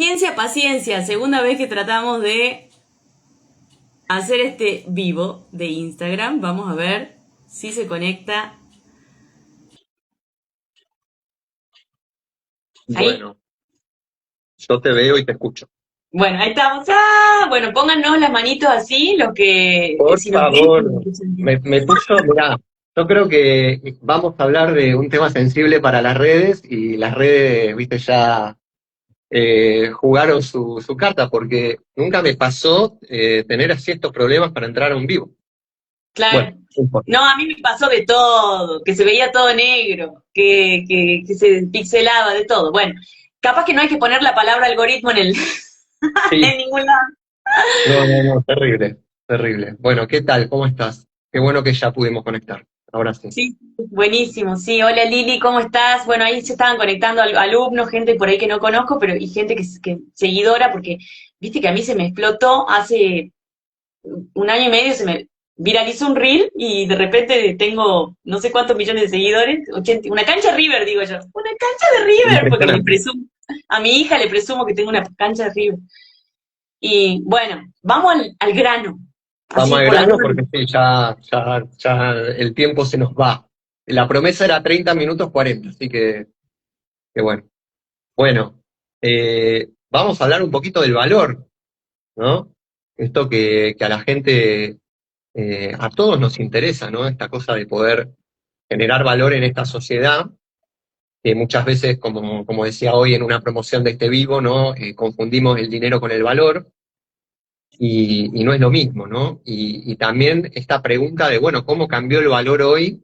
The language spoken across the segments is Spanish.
Paciencia, paciencia. Segunda vez que tratamos de hacer este vivo de Instagram. Vamos a ver si se conecta. Ahí. Bueno, yo te veo y te escucho. Bueno, ahí estamos. ¡Ah! Bueno, pónganos las manitos así, los que, Por si nos ven y nos favor, escuchan bien. me puso, mirá, yo creo que vamos a hablar de un tema sensible para las redes y las redes, viste, ya jugaron su carta porque nunca me pasó tener así estos problemas para entrar a un vivo. Bueno, Claro. no importa. No, a mí me pasó de todo, que se veía todo negro, que se pixelaba, de todo. Bueno, capaz que no hay que poner la palabra algoritmo en el, Sí, en ningún lado. no, no, no, terrible, terrible. Bueno, ¿qué tal? ¿Cómo estás? Qué bueno que ya pudimos conectar. Ahora sí. Sí, buenísimo. Sí, hola Lili, ¿cómo estás? Bueno, ahí se estaban conectando alumnos, gente por ahí que no conozco, pero y gente que seguidora, porque viste que a mí se me explotó hace un año y medio, se me viralizó un reel y de repente tengo no sé cuántos millones de seguidores, 80, una cancha River, digo yo, una cancha de River, porque le Impresionante. presumo, a mi hija le presumo que tengo una cancha de River. Y bueno, vamos al grano, Vamos así al por las grano dudas. porque sí, ya el tiempo se nos va. La promesa era 30 minutos 40, así que bueno. Bueno, vamos a hablar un poquito del valor, ¿no? Esto que a la gente, a todos nos interesa, ¿no? Esta cosa de poder generar valor en esta sociedad, que muchas veces, como decía hoy en una promoción de este vivo, ¿no? Confundimos el dinero con el valor. Y no es lo mismo, ¿no? Y también esta pregunta de, bueno, ¿cómo cambió el valor hoy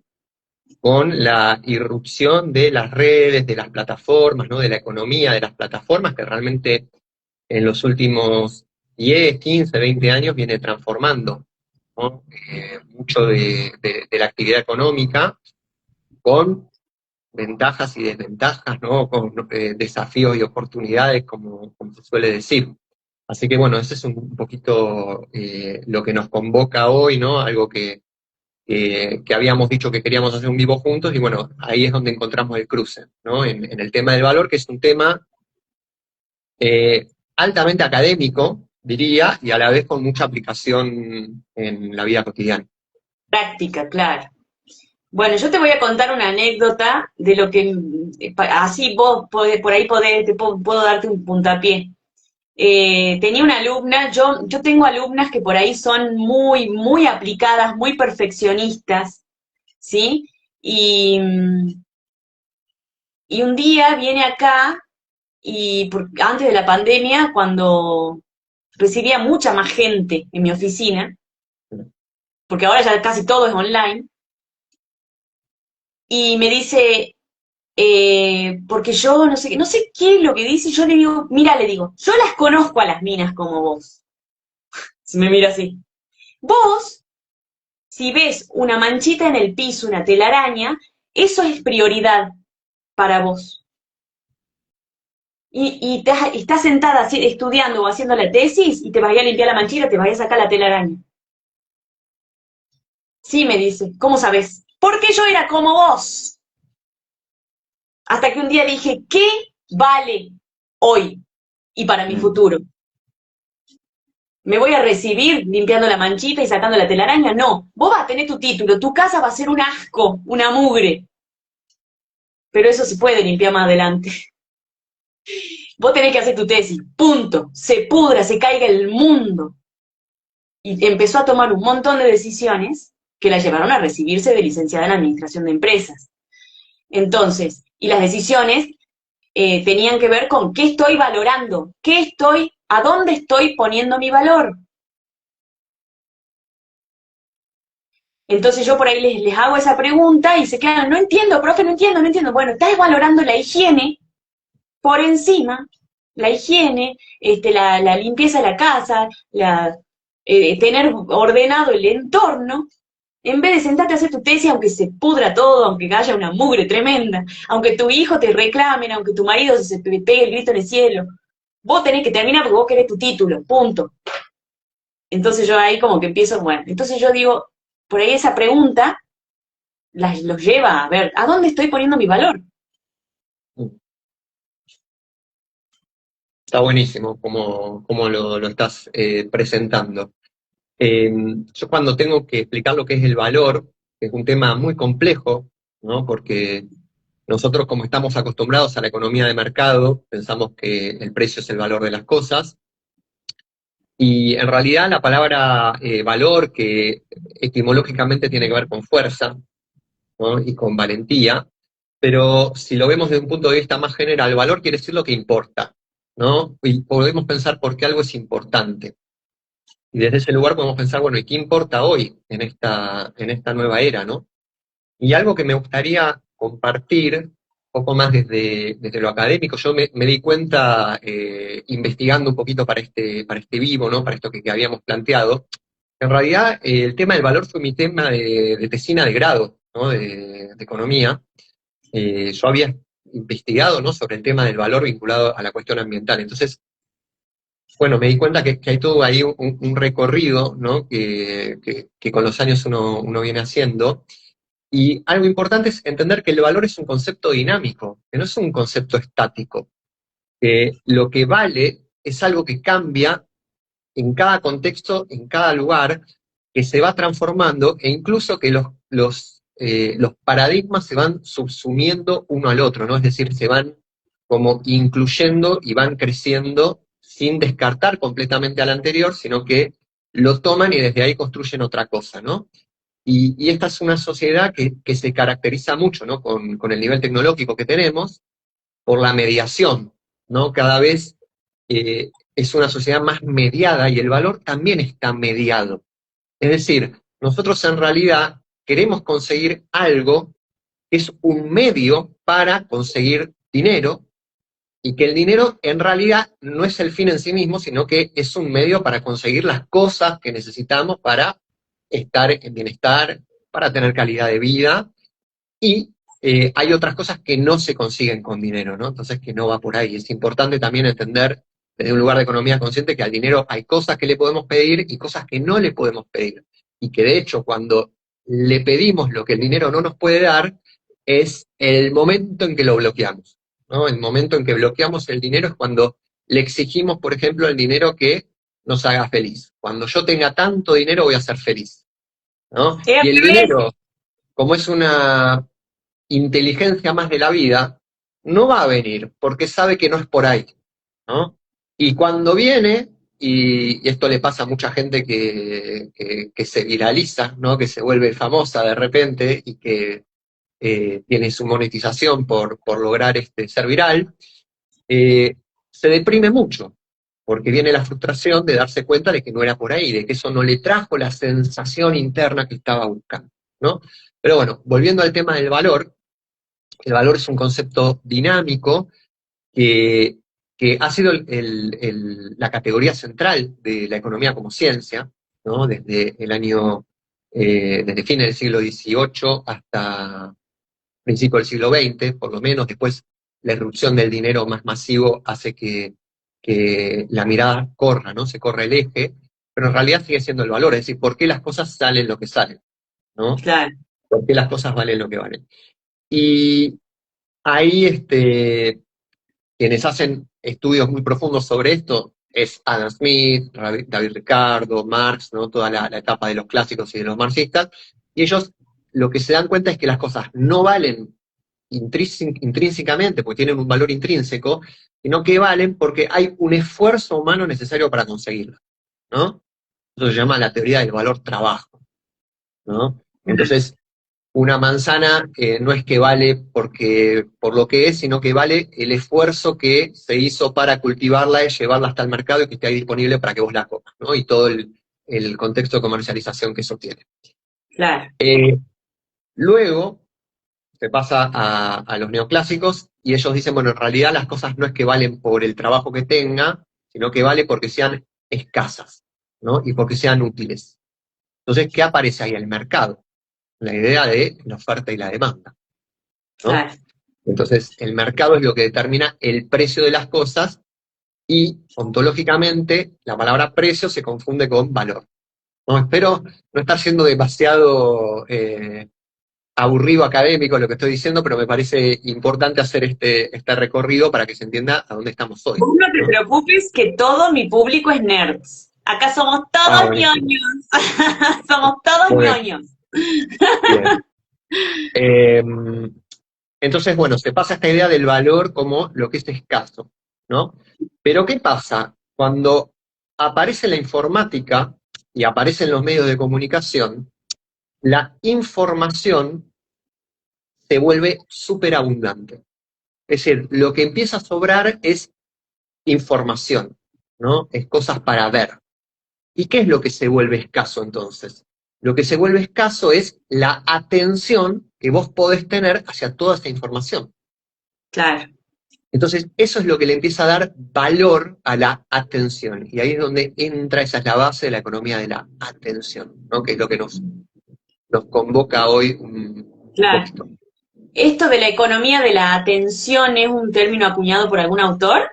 con la irrupción de las redes, de las plataformas, ¿no? De la economía de las plataformas, que realmente en los últimos 10, 15, 20 años viene transformando, ¿no? Mucho de la actividad económica con ventajas y desventajas, ¿no? Con desafíos y oportunidades, como se suele decir. Así que bueno, ese es un poquito lo que nos convoca hoy, ¿no? Algo que habíamos dicho que queríamos hacer un vivo juntos y bueno, ahí es donde encontramos el cruce, ¿no? En el tema del valor, que es un tema eh, altamente académico, diría, y a la vez con mucha aplicación en la vida cotidiana. Práctica, claro. Bueno, yo te voy a contar una anécdota de lo que, así vos por ahí puedo darte un puntapié. Tenía una alumna, yo tengo alumnas que por ahí son muy, muy aplicadas, muy perfeccionistas, ¿sí? Y, y un día viene acá, antes de la pandemia, cuando recibía mucha más gente en mi oficina, porque ahora ya casi todo es online, y me dice, porque yo no sé qué es lo que dice, y yo le digo, mira, le digo, yo las conozco a las minas como vos. Se me mira así. Vos, si ves una manchita en el piso, una telaraña, eso es prioridad para vos. Y estás sentada estudiando o haciendo la tesis y te vas a limpiar la manchita, te vas a sacar la telaraña. Sí, me dice, ¿cómo sabes? Porque yo era como vos. Hasta que un día dije, ¿qué vale hoy y para mi Mm. futuro? ¿Me voy a recibir limpiando la manchita y sacando la telaraña? No, vos vas a tener tu título, tu casa va a ser un asco, una mugre, pero eso se puede limpiar más adelante. Vos tenés que hacer tu tesis, punto, se pudra, se caiga el mundo. Y empezó a tomar un montón de decisiones que la llevaron a recibirse de licenciada en Administración de Empresas. Entonces, y las decisiones tenían que ver con qué estoy valorando, a dónde estoy poniendo mi valor. Entonces yo por ahí les hago esa pregunta y se quedan, no entiendo, profe, no entiendo, no entiendo. Bueno, estás valorando la higiene por encima, la higiene, la limpieza de la casa, tener ordenado el entorno, en vez de sentarte a hacer tu tesis, aunque se pudra todo, aunque haya una mugre tremenda, aunque tu hijo te reclamen, aunque tu marido se pegue el grito en el cielo, vos tenés que terminar porque vos querés tu título, punto. Entonces yo ahí como que empiezo, bueno, entonces yo digo, por ahí esa pregunta los lleva a ver, ¿a dónde estoy poniendo mi valor? Está buenísimo como lo estás presentando. Yo cuando tengo que explicar lo que es el valor, que es un tema muy complejo, ¿no? Porque nosotros como estamos acostumbrados a la economía de mercado, pensamos que el precio es el valor de las cosas, y en realidad la palabra valor, que etimológicamente tiene que ver con fuerza, ¿no? Y con valentía, pero si lo vemos desde un punto de vista más general, valor quiere decir lo que importa, ¿no? Y podemos pensar por qué algo es importante. Y desde ese lugar podemos pensar, bueno, ¿y qué importa hoy en esta nueva era, ¿no? Y algo que me gustaría compartir, un poco más desde lo académico, yo me di cuenta investigando un poquito para este vivo, ¿no? Para esto que habíamos planteado. En realidad, el tema del valor fue mi tema de tesina de grado, ¿no? De economía. Yo había investigado, ¿no? Sobre el tema del valor vinculado a la cuestión ambiental. Entonces, bueno, me di cuenta que hay todo ahí un recorrido, ¿no? Que con los años uno viene haciendo. Y algo importante es entender que el valor es un concepto dinámico, que no es un concepto estático, que lo que vale es algo que cambia en cada contexto, en cada lugar, que se va transformando e incluso que los paradigmas se van subsumiendo uno al otro, ¿no? Es decir, se van como incluyendo y van creciendo sin descartar completamente al anterior, sino que lo toman y desde ahí construyen otra cosa, ¿no? Y esta es una sociedad que se caracteriza mucho, ¿no? Con el nivel tecnológico que tenemos, por la mediación, ¿no? Cada vez es una sociedad más mediada y el valor también está mediado. Es decir, nosotros en realidad queremos conseguir algo que es un medio para conseguir dinero y que el dinero en realidad no es el fin en sí mismo, sino que es un medio para conseguir las cosas que necesitamos para estar en bienestar, para tener calidad de vida, y hay otras cosas que no se consiguen con dinero, ¿no? Entonces que no va por ahí. Es importante también entender desde un lugar de economía consciente que al dinero hay cosas que le podemos pedir y cosas que no le podemos pedir. Y que de hecho cuando le pedimos lo que el dinero no nos puede dar, es el momento en que lo bloqueamos, ¿no? El momento en que bloqueamos el dinero es cuando le exigimos, por ejemplo, al dinero que nos haga feliz. Cuando yo tenga tanto dinero voy a ser feliz, ¿no? Es al Y el revés. dinero, como es una inteligencia más de la vida, no va a venir porque sabe que no es por ahí, ¿no? Y cuando viene, y esto le pasa a mucha gente que se viraliza, ¿no? Que se vuelve famosa de repente y que tiene su monetización por lograr ser viral, eh, se deprime mucho, porque viene la frustración de darse cuenta de que no era por ahí, de que eso no le trajo la sensación interna que estaba buscando, ¿no? Pero bueno, volviendo al tema del valor, el valor es un concepto dinámico que, que ha sido la categoría central de la economía como ciencia, ¿no? Desde el año, desde fines del siglo XVIII hasta principios del siglo XX, por lo menos. Después la irrupción del dinero más masivo hace que la mirada corra, ¿no? Se corre el eje, pero en realidad sigue siendo el valor, es decir, ¿por qué las cosas salen lo que salen, ¿no? Claro. ¿Por qué las cosas valen lo que valen? Y ahí quienes hacen estudios muy profundos sobre esto es Adam Smith, David Ricardo, Marx, ¿no? Toda la etapa de los clásicos y de los marxistas, y ellos lo que se dan cuenta es que las cosas no valen intrínsecamente, porque tienen un valor intrínseco, sino que valen porque hay un esfuerzo humano necesario para conseguirlo, ¿no? Eso se llama la teoría del valor trabajo, ¿no? Entonces, una manzana no es que vale por lo que es, sino que vale el esfuerzo que se hizo para cultivarla y llevarla hasta el mercado y que esté ahí disponible para que vos la comas, ¿no? Y todo el contexto de comercialización que eso tiene. Claro. Luego se pasa a los neoclásicos y ellos dicen, bueno, en realidad las cosas no es que valen por el trabajo que tenga, sino que vale porque sean escasas, ¿no? Y porque sean útiles. Entonces, ¿qué aparece ahí? El mercado. La idea de la oferta y la demanda, ¿no? Claro. Entonces, el mercado es lo que determina el precio de las cosas y ontológicamente la palabra precio se confunde con valor. No, espero no estar siendo demasiado aburrido académico lo que estoy diciendo, pero me parece importante hacer este recorrido para que se entienda a dónde estamos hoy, Vos no te ¿no? preocupes que todo mi público es nerds. Acá somos Ah, todos buenísimo. ñoños. Somos todos Muy bien, ñoños. bien. Eh, entonces, bueno, se pasa esta idea del valor como lo que es escaso, ¿no? Pero ¿qué pasa? Cuando aparece la informática y aparecen los medios de comunicación, la información se vuelve súper abundante. Es decir, lo que empieza a sobrar es información, ¿no? Es cosas para ver. ¿Y qué es lo que se vuelve escaso entonces? Lo que se vuelve escaso es la atención que vos podés tener hacia toda esta información. Claro. Entonces, eso es lo que le empieza a dar valor a la atención. Y ahí es donde entra, esa es la base de la economía de la atención, ¿no? Que es lo que nos convoca hoy un Claro. poquito. ¿Esto de la economía de la atención es un término acuñado por algún autor?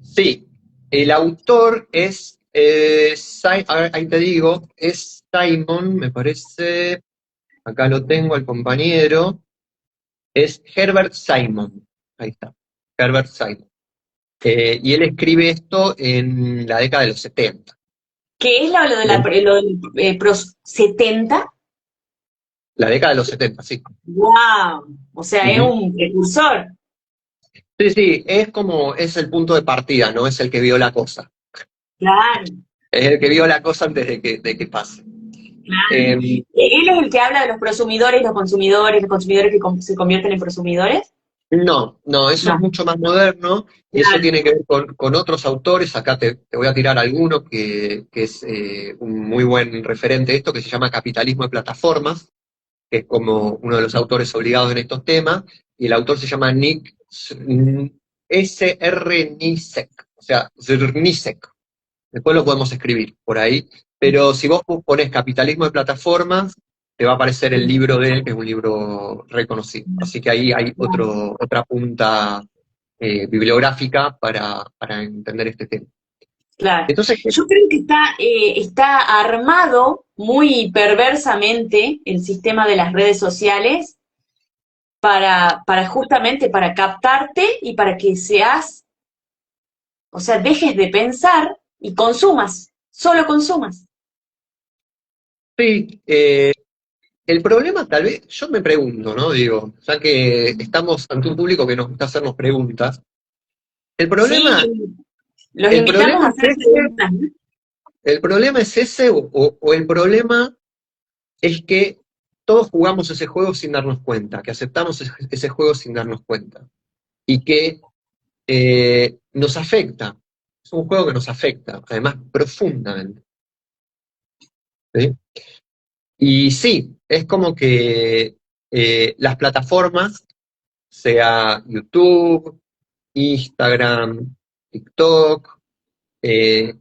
Sí, el autor es, a ver, ahí te digo, es Simon, me parece, acá lo tengo, el compañero, es Herbert Simon, ahí está, Herbert Simon. Y él escribe esto en la década de los 70. ¿Qué es Bien. lo del pros 70? La década de los 70, sí. ¡Wow! O sea, es Ujú. un precursor. Sí, sí, es como, es el punto de partida, no es el que vio la cosa. Claro, Es el que vio la cosa antes de que pase. claro. Eh, Él es el que habla de los consumidores que se convierten en prosumidores. No, no, eso es No, mucho más moderno y eso claro. tiene que ver con otros autores. Acá te voy a tirar alguno que es un muy buen referente de esto, que se llama Capitalismo de Plataformas, que es como uno de los autores obligados en estos temas, y el autor se llama Nick S.R. Nisek, o sea, Zrnisek. Después lo podemos escribir por ahí. Pero si vos pones capitalismo de plataformas, te va a aparecer el libro de él, que es un libro reconocido. Así que ahí hay otra punta bibliográfica para entender este tema. Claro. Entonces, Yo creo que está armado muy perversamente el sistema de las redes sociales para justamente para captarte y para que seas, o sea, dejes de pensar y consumas, solo consumas. sí, el problema tal vez, yo me pregunto, ¿no? Digo, ya que estamos ante un público que nos gusta hacernos preguntas, el problema, Sí, los el invitamos problema a es hacer ese, preguntas, ¿no? el problema es ese o el problema es que todos jugamos ese juego sin darnos cuenta, que aceptamos ese juego sin darnos cuenta, y que nos afecta. Es un juego que nos afecta, además profundamente. ¿Sí? Y sí, es como que las plataformas, sea YouTube, Instagram, TikTok, eh,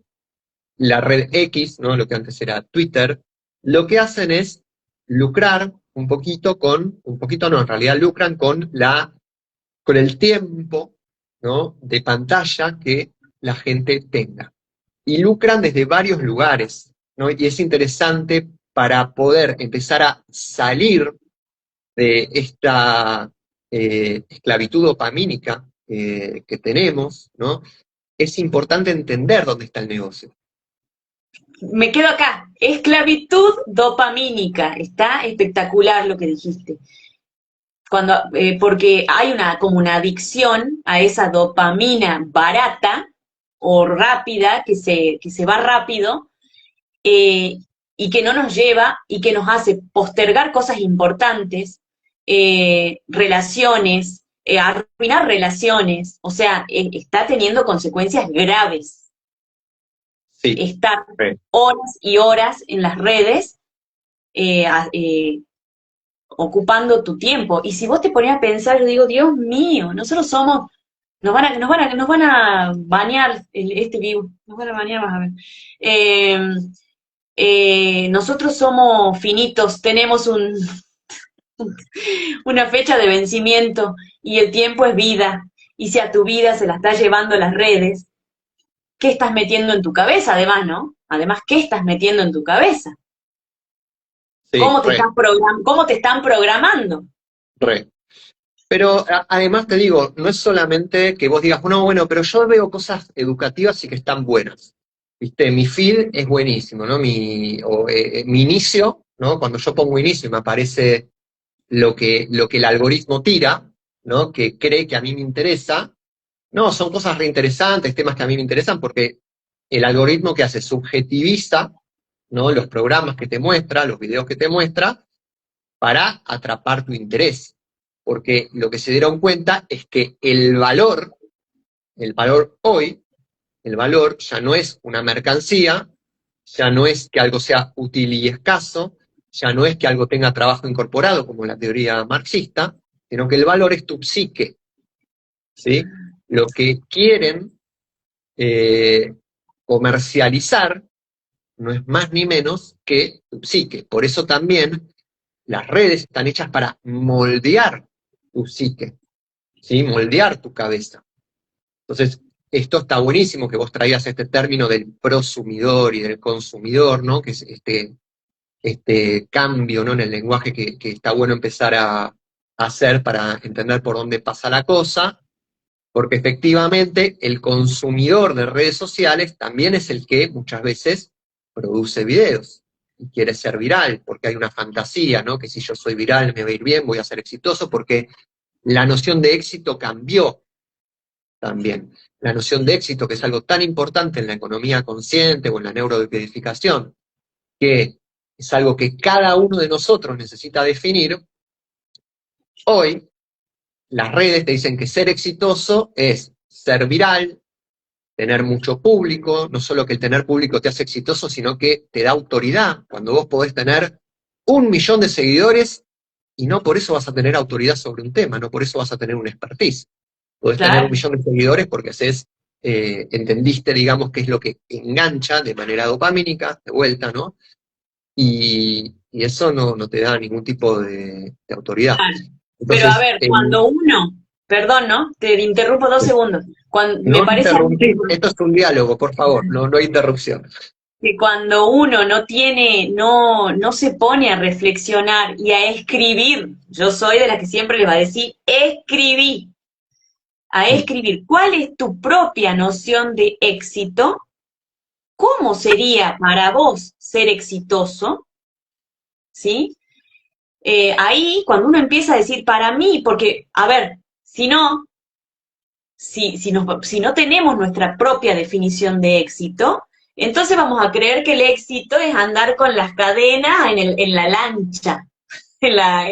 la red X, ¿no? Lo que antes era Twitter, lo que hacen es lucrar un poquito no, en realidad lucran con el tiempo, ¿no? De pantalla que la gente tenga. Y lucran desde varios lugares, ¿no? Y es interesante para poder empezar a salir de esta esclavitud dopamínica que tenemos, ¿no? Es importante entender dónde está el negocio. Me quedo acá. Esclavitud dopamínica. Está espectacular lo que dijiste. Porque hay como una adicción a esa dopamina barata o rápida, que se va rápido, eh, y que no nos lleva y que nos hace postergar cosas importantes, relaciones, arruinar relaciones. O sea, está teniendo consecuencias graves Sí, estar sí, horas y horas en las redes, ocupando tu tiempo. Y si vos te ponías a pensar, yo digo, Dios mío, nosotros somos, nos van a bañar este vivo, nos van a bañar, vas a ver. Eh, Nosotros somos finitos, tenemos una fecha de vencimiento y el tiempo es vida. Y si a tu vida se la está llevando las redes, ¿qué estás metiendo en tu cabeza? Además, ¿no? Además, ¿qué estás metiendo en tu cabeza? Sí, cómo te están programando. re. Pero además te digo, no es solamente que vos digas, no, bueno, pero yo veo cosas educativas y que están buenas. ¿Viste? Mi feed es buenísimo, ¿no? Mi inicio, ¿no? Cuando yo pongo inicio y me aparece lo que el algoritmo tira, ¿no? Que cree que a mí me interesa. No, son cosas reinteresantes, temas que a mí me interesan, porque el algoritmo que hace subjetiviza, ¿no? Los programas que te muestra, los videos que te muestra, para atrapar tu interés. Porque lo que se dieron cuenta es que el valor hoy, el valor ya no es una mercancía, ya no es que algo sea útil y escaso, ya no es que algo tenga trabajo incorporado, como la teoría marxista, sino que el valor es tu psique, ¿sí? Lo que quieren comercializar no es más ni menos que tu psique. Por eso también las redes están hechas para moldear tu psique, ¿sí? Moldear tu cabeza. Entonces, esto está buenísimo que vos traías este término del prosumidor y del consumidor, ¿no? Que es este cambio, ¿no? En el lenguaje que está bueno empezar a hacer para entender por dónde pasa la cosa, porque efectivamente el consumidor de redes sociales también es el que muchas veces produce videos y quiere ser viral, porque hay una fantasía, ¿no? Que si yo soy viral me va a ir bien, voy a ser exitoso, porque la noción de éxito cambió también. La noción de éxito, que es algo tan importante en la economía consciente o en la neurodecodificación, que es algo que cada uno de nosotros necesita definir, hoy las redes te dicen que ser exitoso es ser viral, tener mucho público, no solo que el tener público te hace exitoso, sino que te da autoridad. Cuando vos podés tener 1 millón de seguidores y no por eso vas a tener autoridad sobre un tema, no por eso vas a tener un expertise. Podés tener un Claro. millón de seguidores porque entendiste, digamos, qué es lo que engancha de manera dopamínica, de vuelta, ¿no? Y eso no te da ningún tipo de autoridad. Claro. Pero a Entonces, ver, cuando uno, perdón, ¿no? Te interrumpo 2 segundos. Me no parece a mí interrumpir, esto es un diálogo, por favor, no hay interrupción. que cuando uno no se pone a reflexionar y a escribir, yo soy de las que siempre le va a decir, escribí, a Mm. escribir, ¿cuál es tu propia noción de éxito? ¿Cómo sería para vos ser exitoso? ¿Sí? Ahí, cuando uno empieza a decir para mí, porque, a ver, si no tenemos nuestra propia definición de éxito, entonces vamos a creer que el éxito es andar con las cadenas en la lancha, en la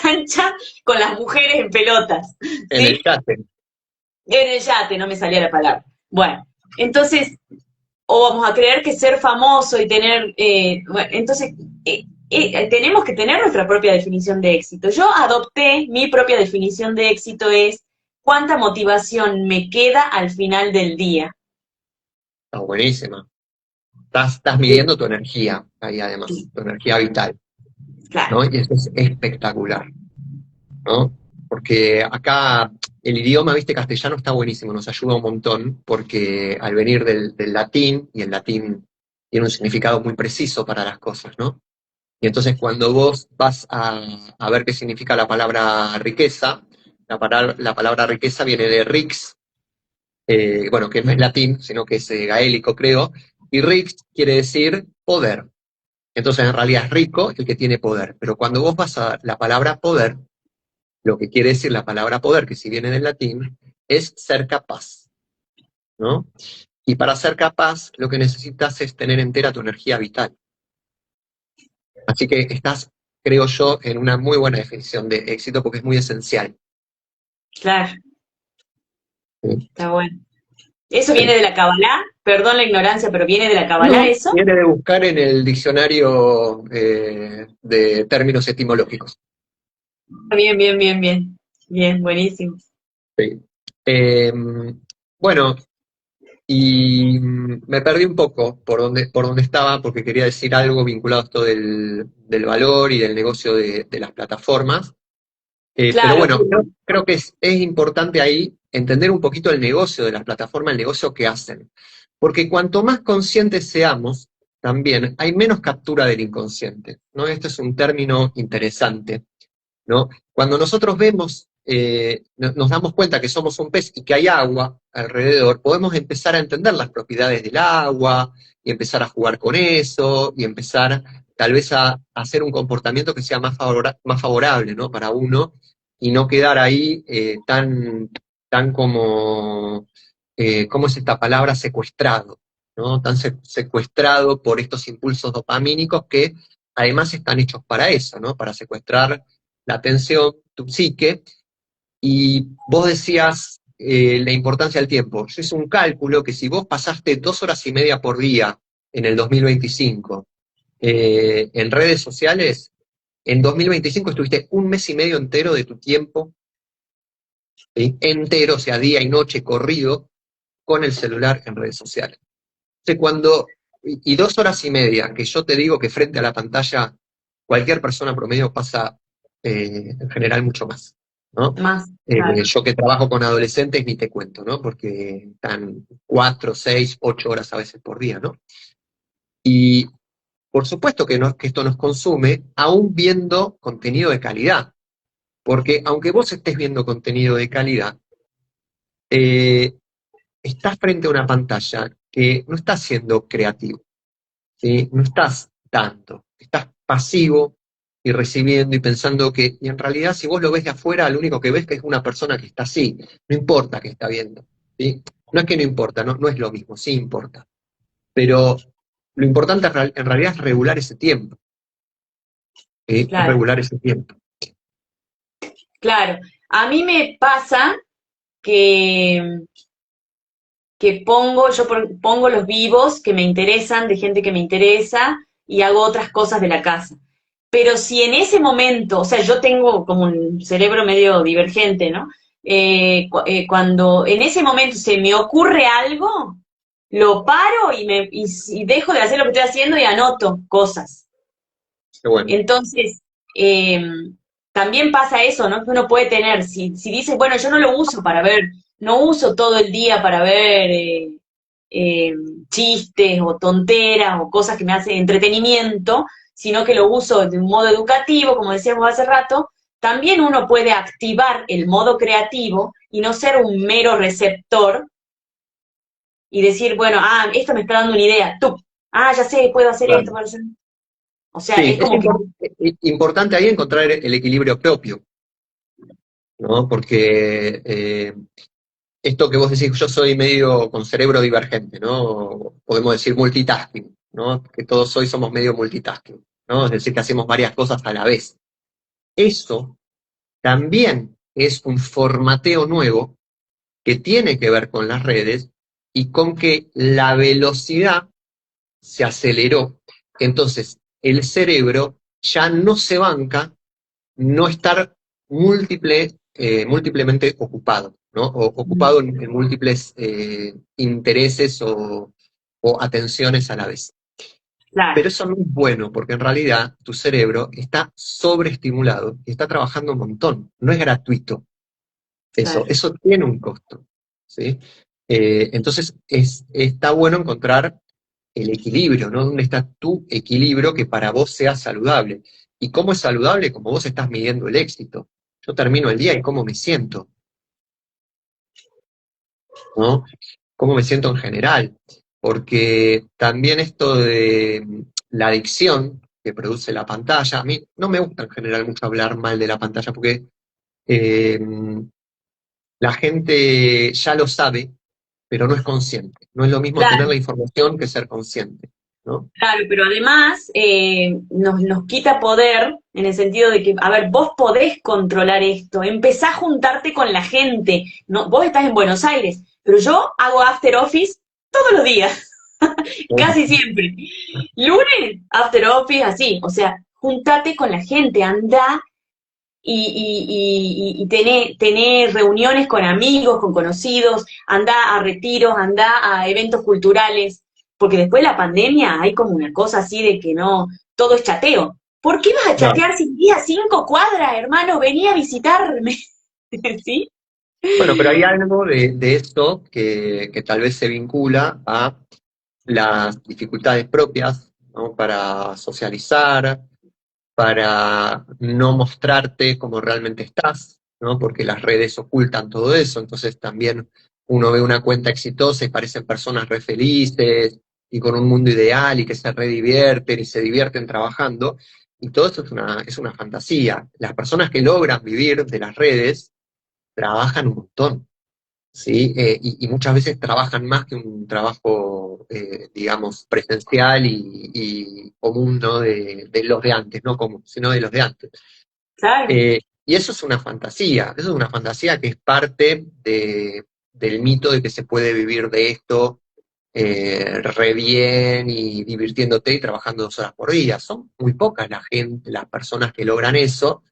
lancha con las mujeres en pelotas, En el ¿sí? yate. En el yate, no me salía la palabra. Bueno, entonces, o vamos a creer que ser famoso y tener, bueno, entonces, tenemos que tener nuestra propia definición de éxito. Yo adopté mi propia definición de éxito es cuánta motivación me queda al final del día. Está buenísima. Estás midiendo tu energía ahí además, tu energía vital, Claro, ¿no? Y eso es espectacular, ¿no? Porque acá el idioma, viste, castellano está buenísimo, nos ayuda un montón, porque al venir del latín, y el latín tiene un significado muy preciso para las cosas, ¿no? Y entonces cuando vos vas a ver qué significa la palabra riqueza, la palabra riqueza viene de rix, bueno, que no es latín, sino que es gaélico, creo, y rix quiere decir poder. Entonces en realidad es rico el que tiene poder, pero cuando vos vas a la palabra poder, lo que quiere decir la palabra poder, que si viene del latín, es ser capaz, ¿no? Y para ser capaz, lo que necesitas es tener entera tu energía vital. Así que estás, creo yo, en una muy buena definición de éxito porque es muy esencial. claro, ¿Sí? está bueno. ¿Eso viene Sí. de la Kabbalah? Perdón la ignorancia, pero ¿viene de la Kabbalah No, eso? viene de buscar en el diccionario de términos etimológicos. Bien, bien, bien, bien. Bien, buenísimo. Sí. Eh, bueno, y me perdí un poco por dónde estaba, porque quería decir algo vinculado a esto del valor y del negocio de las plataformas. Pero Claro, bueno, creo que es importante ahí entender un poquito el negocio de las plataformas, el negocio que hacen. Porque cuanto más conscientes seamos también hay menos captura del inconsciente, ¿no? Este es un término interesante, ¿no? Cuando nosotros vemos, nos damos cuenta que somos un pez y que hay agua alrededor, podemos empezar a entender las propiedades del agua y empezar a jugar con eso y empezar tal vez a hacer un comportamiento que sea más favorable, ¿no? Para uno y no quedar ahí tan como, ¿cómo es esta palabra? Secuestrado, ¿no? Tan secuestrado por estos impulsos dopamínicos que además están hechos para eso, ¿no? Para secuestrar la atención, tu psique, y vos decías la importancia del tiempo. Yo hice un cálculo que si vos pasaste 2 horas y media por día en el 2025 en redes sociales, en 2025 estuviste un mes y medio entero de tu tiempo, ¿sí? Entero, o sea, día y noche corrido, con el celular en redes sociales. Entonces, y 2 horas y media, que yo te digo que frente a la pantalla, cualquier persona promedio pasa en general mucho más, ¿no? Más, claro. Yo que trabajo con adolescentes ni te cuento, ¿no? Porque están 4, 6, 8 horas a veces por día, ¿no? Y por supuesto que esto nos consume, aún viendo contenido de calidad, porque aunque vos estés viendo contenido de calidad, eh, estás frente a una pantalla que no está siendo creativo, ¿sí? No estás dando, estás pasivo y recibiendo y pensando y en realidad si vos lo ves de afuera, lo único que ves que es una persona que está así, no importa que está viendo, ¿sí? No es que no importa, no es lo mismo, sí importa, pero lo importante en realidad es regular ese tiempo, ¿sí? Es Claro, regular ese tiempo. claro. A mí me pasa que, pongo los vivos que me interesan, de gente que me interesa, y hago otras cosas de la casa. Pero si en ese momento, o sea, yo tengo como un cerebro medio divergente, ¿no? Cuando en ese momento se me ocurre algo, lo paro y dejo de hacer lo que estoy haciendo y anoto cosas. Qué bueno, Entonces, eh, también pasa eso, ¿no? Que uno puede tener, si dices, bueno, yo no lo uso para ver, no uso todo el día para ver eh, chistes o tonteras o cosas que me hacen entretenimiento, sino que lo uso de un modo educativo, como decíamos hace rato, también uno puede activar el modo creativo y no ser un mero receptor y decir, bueno, esto me está dando una idea, tú, ya sé, puedo hacer esto, claro. puedo hacer... O sea, Sí, es como que... es importante ahí encontrar el equilibrio propio, ¿no? Porque esto que vos decís, yo soy medio con cerebro divergente, ¿no? Podemos decir multitasking, ¿no? Que todos hoy somos medio multitasking, ¿no? Es decir, que hacemos varias cosas a la vez. Eso también es un formateo nuevo que tiene que ver con las redes y con que la velocidad se aceleró. Entonces, el cerebro ya no se banca no estar múltiplemente ocupado, ¿no? O ocupado en múltiples intereses o atenciones a la vez. Claro, Pero eso no es bueno, porque en realidad tu cerebro está sobreestimulado y está trabajando un montón. No es gratuito eso, claro. eso tiene un costo, ¿sí? Entonces está bueno encontrar el equilibrio, ¿no? ¿Dónde está tu equilibrio que para vos sea saludable? ¿Y cómo es saludable? Como vos estás midiendo el éxito. Yo termino el día y cómo me siento, ¿no? ¿Cómo me siento en general? Porque también esto de la adicción que produce la pantalla, a mí no me gusta en general mucho hablar mal de la pantalla porque eh, la gente ya lo sabe, pero no es consciente. No es lo mismo tener la Claro, información que ser consciente, ¿no? claro, pero además nos quita poder en el sentido de que, a ver, vos podés controlar esto, empezá a juntarte con la gente. No, vos estás en Buenos Aires, pero yo hago after office todos los días, casi siempre. Lunes, after office, así, o sea, juntate con la gente, andá y tener reuniones con amigos, con conocidos, anda a retiros, anda a eventos culturales, porque después de la pandemia hay como una cosa así de que no, todo es chateo. ¿Por qué vas a Claro. chatear si vivís a 5 cuadras, hermano? Vení a visitarme, ¿sí? Bueno, pero hay algo de esto que tal vez se vincula a las dificultades propias ¿no? Para socializar, para no mostrarte como realmente estás, ¿no? Porque las redes ocultan todo eso, entonces también uno ve una cuenta exitosa y parecen personas re felices y con un mundo ideal y que se redivierten y se divierten trabajando, y todo esto es una fantasía. Las personas que logran vivir de las redes trabajan un montón, ¿sí? Y muchas veces trabajan más que un trabajo, digamos, presencial y común, ¿no? De los de antes, no común, sino de los de antes. Claro, Y eso es una fantasía que es parte del mito de que se puede vivir de esto re bien y divirtiéndote y trabajando 2 horas por día. Son muy pocas la gente, las personas que logran eso,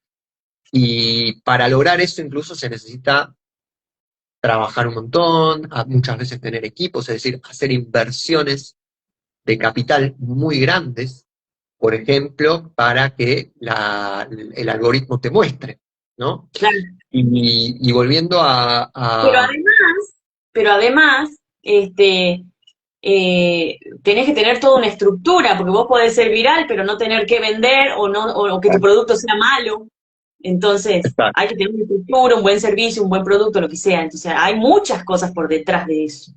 y para lograr eso incluso se necesita trabajar un montón, muchas veces tener equipos, es decir, hacer inversiones de capital muy grandes, por ejemplo, para que el algoritmo te muestre, ¿no? claro. Y volviendo Pero además, pero además, tenés que tener toda una estructura, porque vos podés ser viral, pero no tener que vender o no, o que tu producto sea malo. Entonces, hay que tener una estructura, un buen servicio, un buen producto, lo que sea. Entonces, hay muchas cosas por detrás de eso.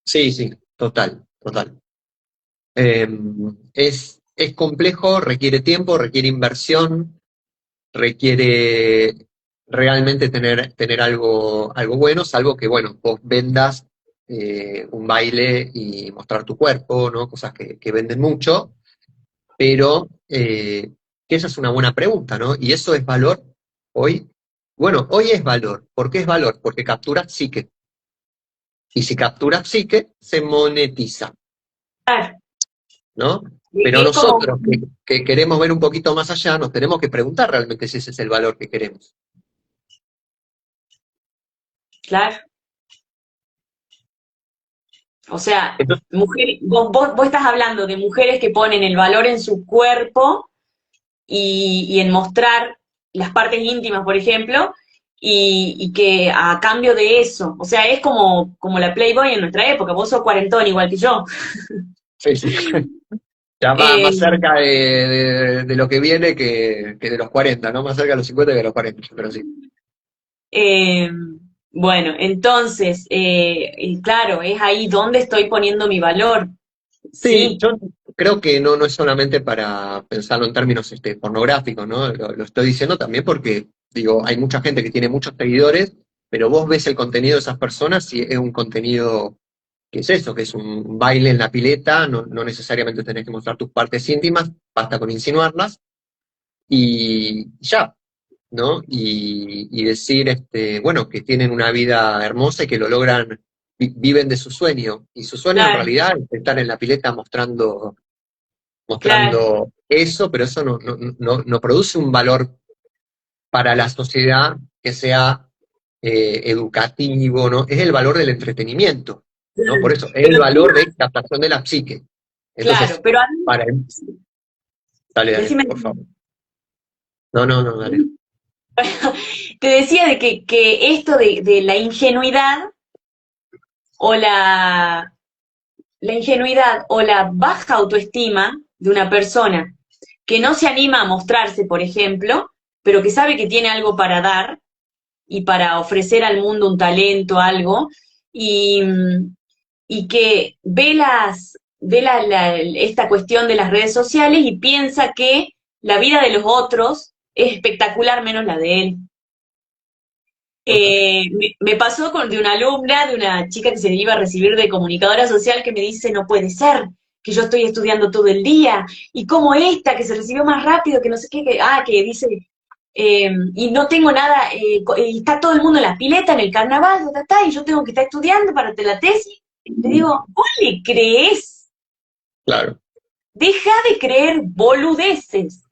Sí, sí, total, total. Eh, es complejo, requiere tiempo, requiere inversión, requiere realmente tener algo bueno, salvo que, bueno, vos vendas un baile y mostrar tu cuerpo, ¿no? Cosas que venden mucho, pero que esa es una buena pregunta, ¿no? ¿Y eso es valor hoy? Bueno, hoy es valor. ¿Por qué es valor? Porque captura psique. Y si captura psique, se monetiza, Claro, ¿no? Pero es como, nosotros que queremos ver un poquito más allá, nos tenemos que preguntar realmente si ese es el valor que queremos. claro. O sea, Entonces, vos estás hablando de mujeres que ponen el valor en su cuerpo y en mostrar las partes íntimas, por ejemplo, y que a cambio de eso, o sea, es como la Playboy en nuestra época, vos sos cuarentón igual que yo. sí, sí. Ya más Eh, cerca de lo que viene que de los 40, ¿no? Más cerca de los 50 que de los 40, pero sí. eh, bueno, entonces, claro, es ahí donde estoy poniendo mi valor. Sí, Sí, yo creo que no es solamente para pensarlo en términos pornográficos, ¿no? Lo estoy diciendo también porque, digo, hay mucha gente que tiene muchos seguidores, pero vos ves el contenido de esas personas y es un contenido que es eso, que es un baile en la pileta, no necesariamente tenés que mostrar tus partes íntimas, basta con insinuarlas, y ya, ¿no? Y decir, bueno, que tienen una vida hermosa y que lo logran, viven de su sueño. Y su sueño en claro, realidad es estar en la pileta claro, mostrando eso, pero eso no produce un valor para la sociedad que sea educativo, ¿no? Es el valor del entretenimiento, ¿no? Por claro. eso, es el Pero valor de además, captación de la psique. claro, Entonces, pero además, para dale, decime, por favor. No, dale. te decía de que esto de la ingenuidad o la ingenuidad o la baja autoestima de una persona que no se anima a mostrarse, por ejemplo, pero que sabe que tiene algo para dar y para ofrecer al mundo un talento, algo, y, y que ve esta cuestión de las redes sociales y piensa que la vida de los otros es espectacular menos la de él. Total. Me pasó de una alumna, de una chica que se iba a recibir de comunicadora social, que me dice, no puede ser, que yo estoy estudiando todo el día, y como esta, que se recibió más rápido, que no sé qué, que dice, y no tengo nada, y está todo el mundo en la pileta, en el carnaval, y yo tengo que estar estudiando para hacer la tesis. Le digo, ¿vos le crees? Claro, Deja de creer boludeces.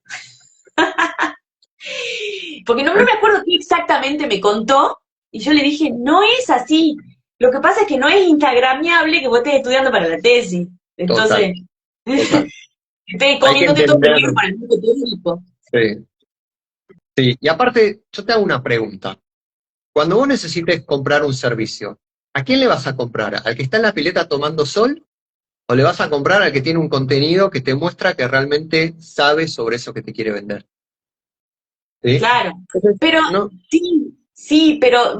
Porque no me acuerdo qué exactamente me contó, y yo le dije, no es así. Lo que pasa es que no es instagramiable que vos estés estudiando para la tesis. total, Entonces, total. estés Hay que comiéndote todo el entender, libro para el mundo público. sí, sí. Y aparte, yo te hago una pregunta. Cuando vos necesites comprar un servicio, ¿a quién le vas a comprar? ¿Al que está en la pileta tomando sol o le vas a comprar al que tiene un contenido que te muestra que realmente sabe sobre eso que te quiere vender? ¿Sí? Claro, Entonces, pero no. sí, sí, pero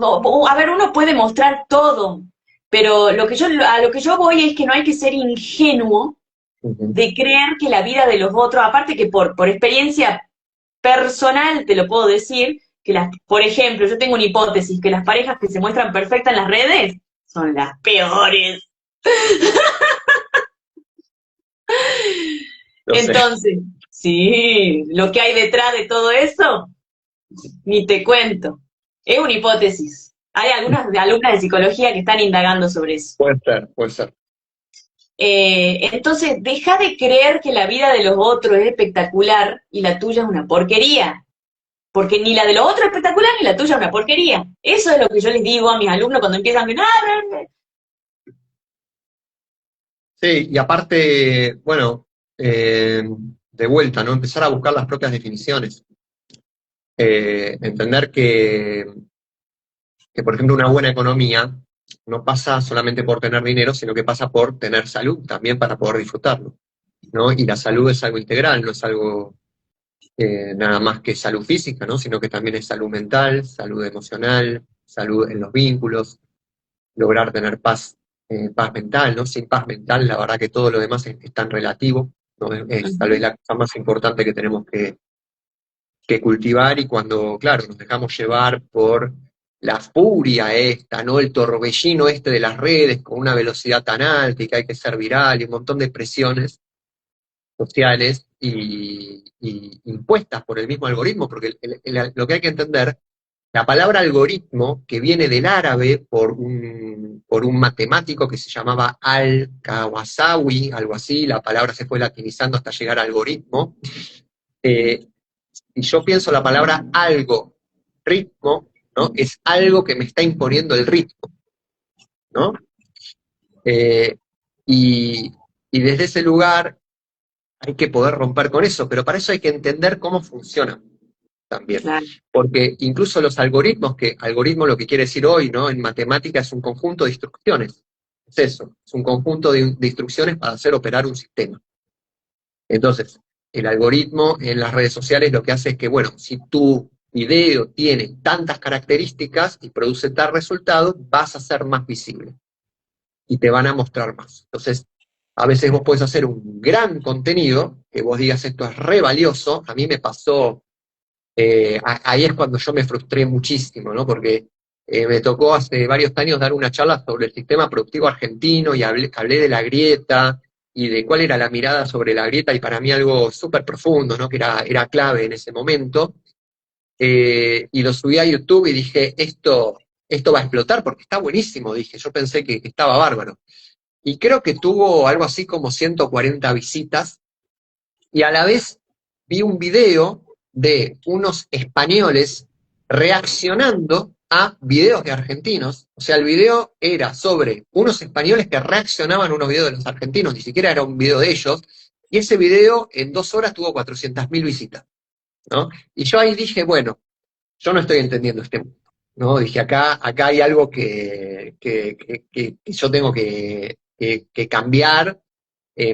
a ver, uno puede mostrar todo, pero a lo que yo voy es que no hay que ser ingenuo Ujú. de creer que la vida de los otros, aparte que por experiencia personal te lo puedo decir, que por ejemplo, yo tengo una hipótesis, que las parejas que se muestran perfectas en las redes son las peores. No sé. Entonces, sí, lo que hay detrás de todo eso, ni te cuento. Es una hipótesis. Hay algunas alumnas de psicología que están indagando sobre eso. Puede ser, puede ser. Entonces, deja de creer que la vida de los otros es espectacular y la tuya es una porquería. Porque ni la de los otros es espectacular ni la tuya es una porquería. Eso es lo que yo les digo a mis alumnos cuando empiezan a... Sí, y aparte, bueno, de vuelta, ¿no? Empezar a buscar las propias definiciones. Entender que, por ejemplo, una buena economía no pasa solamente por tener dinero, sino que pasa por tener salud también para poder disfrutarlo, ¿no? Y la salud es algo integral, no es algo nada más que salud física, ¿no? Sino que también es salud mental, salud emocional, salud en los vínculos, lograr tener paz, paz mental, ¿no? Sin paz mental, la verdad que todo lo demás es tan relativo, ¿no? Es tal vez la cosa más importante que tenemos que cultivar, y cuando, claro, nos dejamos llevar por la furia esta, ¿no? El torbellino este de las redes con una velocidad tan alta y que hay que ser viral y un montón de presiones sociales y impuestas por el mismo algoritmo, porque lo que hay que entender, la palabra algoritmo, que viene del árabe por un matemático que se llamaba Al-Kawasawi, algo así, la palabra se fue latinizando hasta llegar a algoritmo, eh, y yo pienso la palabra algo, ritmo, ¿no? Es algo que me está imponiendo el ritmo, ¿no? Eh, y, y desde ese lugar hay que poder romper con eso, pero para eso hay que entender cómo funciona también. Claro, Porque incluso los algoritmos, que algoritmo lo que quiere decir hoy, ¿no? En matemática es un conjunto de instrucciones. Es eso, es un conjunto de instrucciones para hacer operar un sistema. Entonces, el algoritmo en las redes sociales lo que hace es que, bueno, si tu video tiene tantas características y produce tal resultado, vas a ser más visible y te van a mostrar más. Entonces, a veces vos podés hacer un gran contenido, que vos digas esto es re valioso. A mí me pasó, ahí es cuando yo me frustré muchísimo, ¿no? Porque me tocó hace varios años dar una charla sobre el sistema productivo argentino y hablé de la grieta y de cuál era la mirada sobre la grieta, y para mí algo súper profundo, ¿no? Que era clave en ese momento. Y lo subí a YouTube y dije, esto va a explotar porque está buenísimo, dije, yo pensé que estaba bárbaro. Y creo que tuvo algo así como 140 visitas, y a la vez vi un video de unos españoles reaccionando a videos de argentinos. O sea, el video era sobre unos españoles que reaccionaban a unos videos de los argentinos, ni siquiera era un video de ellos, y ese video en 2 horas tuvo 400.000 visitas, ¿no? Y yo ahí dije, bueno, yo no estoy entendiendo este mundo, ¿no? Dije, acá hay algo que yo tengo que cambiar,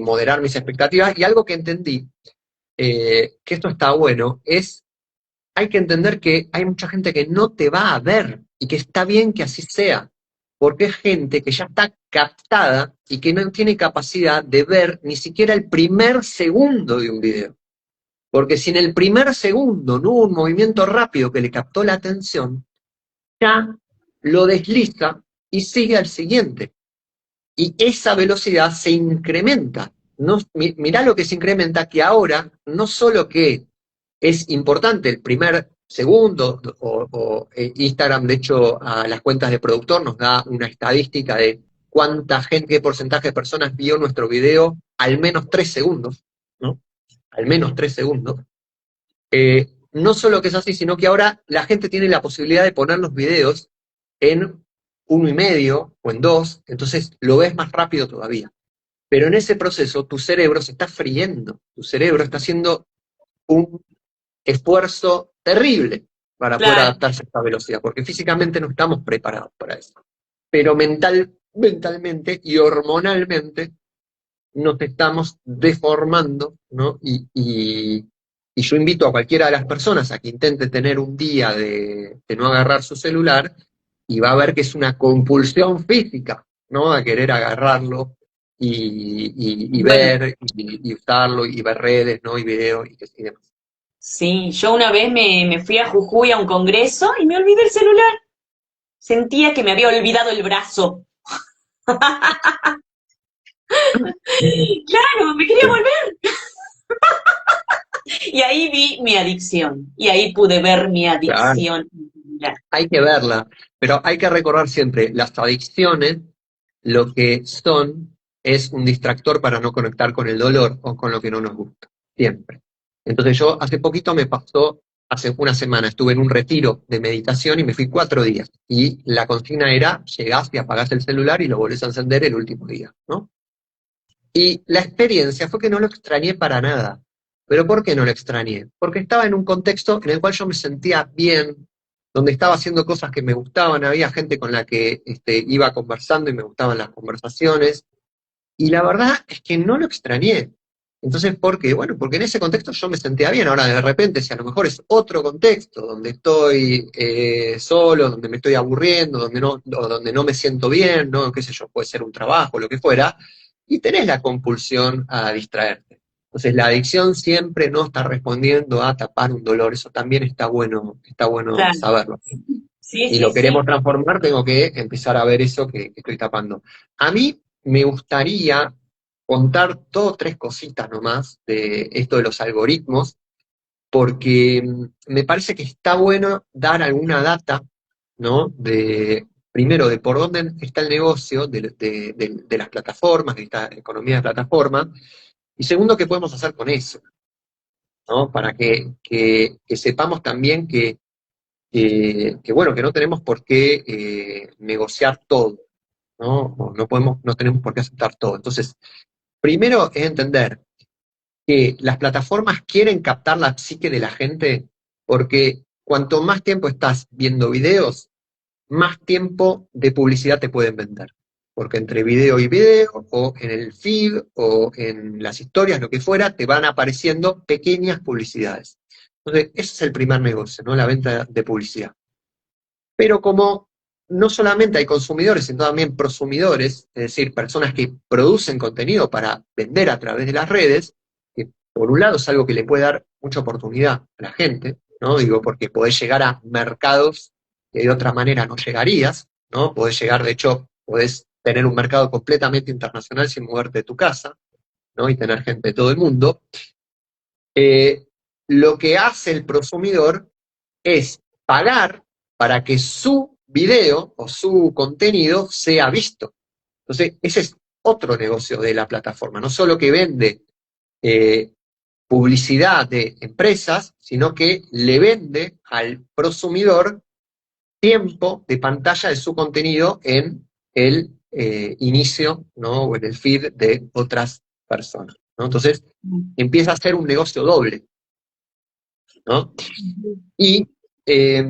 moderar mis expectativas, y algo que entendí, que esto está bueno, hay que entender que hay mucha gente que no te va a ver, y que está bien que así sea, porque es gente que ya está captada y que no tiene capacidad de ver ni siquiera el primer segundo de un video. Porque si en el primer segundo no hubo un movimiento rápido que le captó la atención, ya lo desliza y sigue al siguiente. Y esa velocidad se incrementa. No, mirá lo que se incrementa, que ahora no solo que es importante el primer segundo, Instagram, de hecho, a las cuentas de productor nos da una estadística de cuánta gente, qué porcentaje de personas vio nuestro video al menos 3 segundos, ¿no? Al menos 3 segundos. No solo que es así, sino que ahora la gente tiene la posibilidad de poner los videos en 1,5 o en 2, entonces lo ves más rápido todavía. Pero en ese proceso tu cerebro se está friendo, tu cerebro está haciendo un esfuerzo terrible para poder claro. adaptarse a esta velocidad, porque físicamente no estamos preparados para eso. Pero mentalmente y hormonalmente nos estamos deformando, ¿no? Y yo invito a cualquiera de las personas a que intente tener un día de no agarrar su celular y va a ver que es una compulsión física, ¿no? A querer agarrarlo y Bueno, ver y usarlo y ver redes, ¿no? Y videos y demás. sí, yo una vez me fui a Jujuy a un congreso y me olvidé el celular. Sentía que me había olvidado el brazo. Claro, me quería volver. Y ahí vi mi adicción. Y ahí pude ver mi Claro, adicción. hay que verla, pero hay que recordar siempre, las adicciones lo que son es un distractor para no conectar con el dolor o con lo que no nos gusta, siempre. Entonces yo hace poquito me pasó, hace una semana estuve en un retiro de meditación y me fui 4 días. Y la consigna era, llegás y apagás el celular y lo volvés a encender el último día, ¿no? Y la experiencia fue que no lo extrañé para nada. ¿Pero por qué no lo extrañé? Porque estaba en un contexto en el cual yo me sentía bien, donde estaba haciendo cosas que me gustaban, había gente con la que iba conversando y me gustaban las conversaciones, y la verdad es que no lo extrañé. Entonces, ¿por qué? Bueno, porque en ese contexto yo me sentía bien. Ahora, de repente, si a lo mejor es otro contexto, donde estoy solo, donde me estoy aburriendo, o donde no me siento bien, ¿no? Qué sé yo, puede ser un trabajo, lo que fuera, y tenés la compulsión a distraerte. Entonces, la adicción siempre no está respondiendo a tapar un dolor. Eso también está bueno Claro. saberlo. Sí, Y sí, lo sí. queremos transformar, tengo que empezar a ver eso que estoy tapando. A mí me gustaría contar 2 o 3 cositas nomás de esto de los algoritmos, porque me parece que está bueno dar alguna data, ¿no? Primero, de por dónde está el negocio de las plataformas, de esta economía de plataforma, y segundo, qué podemos hacer con eso, ¿no? Para que sepamos también bueno, que no tenemos por qué negociar todo, ¿no? O no tenemos por qué aceptar todo. Entonces, primero es entender que las plataformas quieren captar la psique de la gente porque cuanto más tiempo estás viendo videos, más tiempo de publicidad te pueden vender. Porque entre video y video, o en el feed, o en las historias, lo que fuera, te van apareciendo pequeñas publicidades. Entonces, ese es el primer negocio, ¿no? La venta de publicidad. Pero como no solamente hay consumidores, sino también prosumidores, es decir, personas que producen contenido para vender a través de las redes, que por un lado es algo que le puede dar mucha oportunidad a la gente, ¿no? Digo, porque podés llegar a mercados que de otra manera no llegarías, ¿no? Podés llegar, de hecho, podés tener un mercado completamente internacional sin moverte de tu casa, ¿no? Y tener gente de todo el mundo. Eh, lo que hace el prosumidor es pagar para que su video o su contenido sea visto. Entonces, ese es otro negocio de la plataforma, no solo que vende eh, publicidad de empresas, sino que le vende al prosumidor tiempo de pantalla de su contenido en el inicio, ¿no? O en el feed de otras personas, ¿no? Entonces, empieza a ser un negocio doble, ¿no? Y eh,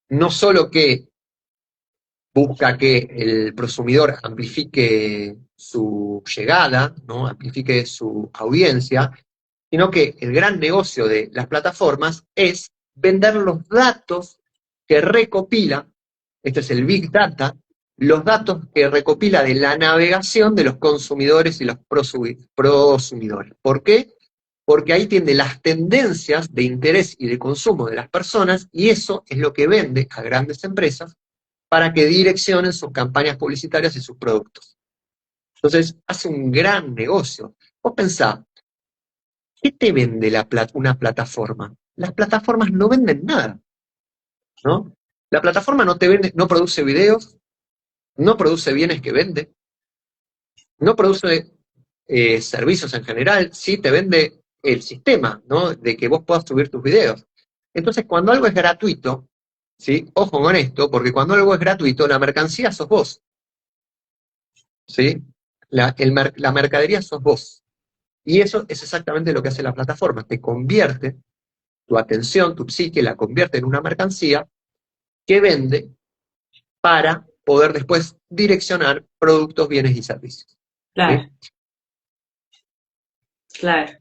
no solo que busca que el prosumidor amplifique su llegada, ¿no? Amplifique su audiencia, sino que el gran negocio de las plataformas es vender los datos que recopila, este es el Big Data, los datos que recopila de la navegación de los consumidores y los prosumidores. ¿Por qué? Porque ahí tiene las tendencias de interés y de consumo de las personas y eso es lo que vende a grandes empresas para que direccionen sus campañas publicitarias y sus productos. Entonces, hace un gran negocio. Vos pensá, ¿qué te vende una plataforma? Las plataformas no venden nada, ¿no? La plataforma no te vende, no produce videos, no produce bienes que vende, no produce servicios en general, sí te vende el sistema, ¿no? De que vos puedas subir tus videos. Entonces, cuando algo es gratuito, ¿sí? Ojo con esto, porque cuando algo es gratuito, la mercancía sos vos, ¿sí? La mercadería sos vos. Y eso es exactamente lo que hace la plataforma, te convierte tu atención, tu psique, la convierte en una mercancía que vende para poder después direccionar productos, bienes y servicios. ¿Sí? Claro. claro.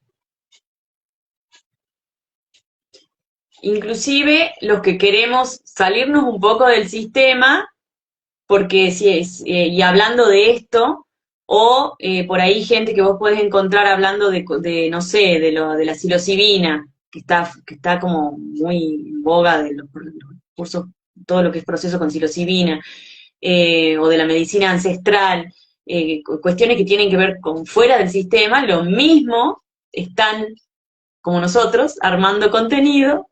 Inclusive los que queremos salirnos un poco del sistema, porque si es, y hablando de esto, o por ahí gente que vos podés encontrar hablando de no sé, de la psilocibina, que está como muy en boga de los cursos, todo lo que es proceso con psilocibina, o de la medicina ancestral, cuestiones que tienen que ver con fuera del sistema, lo mismo están, como nosotros, armando contenido.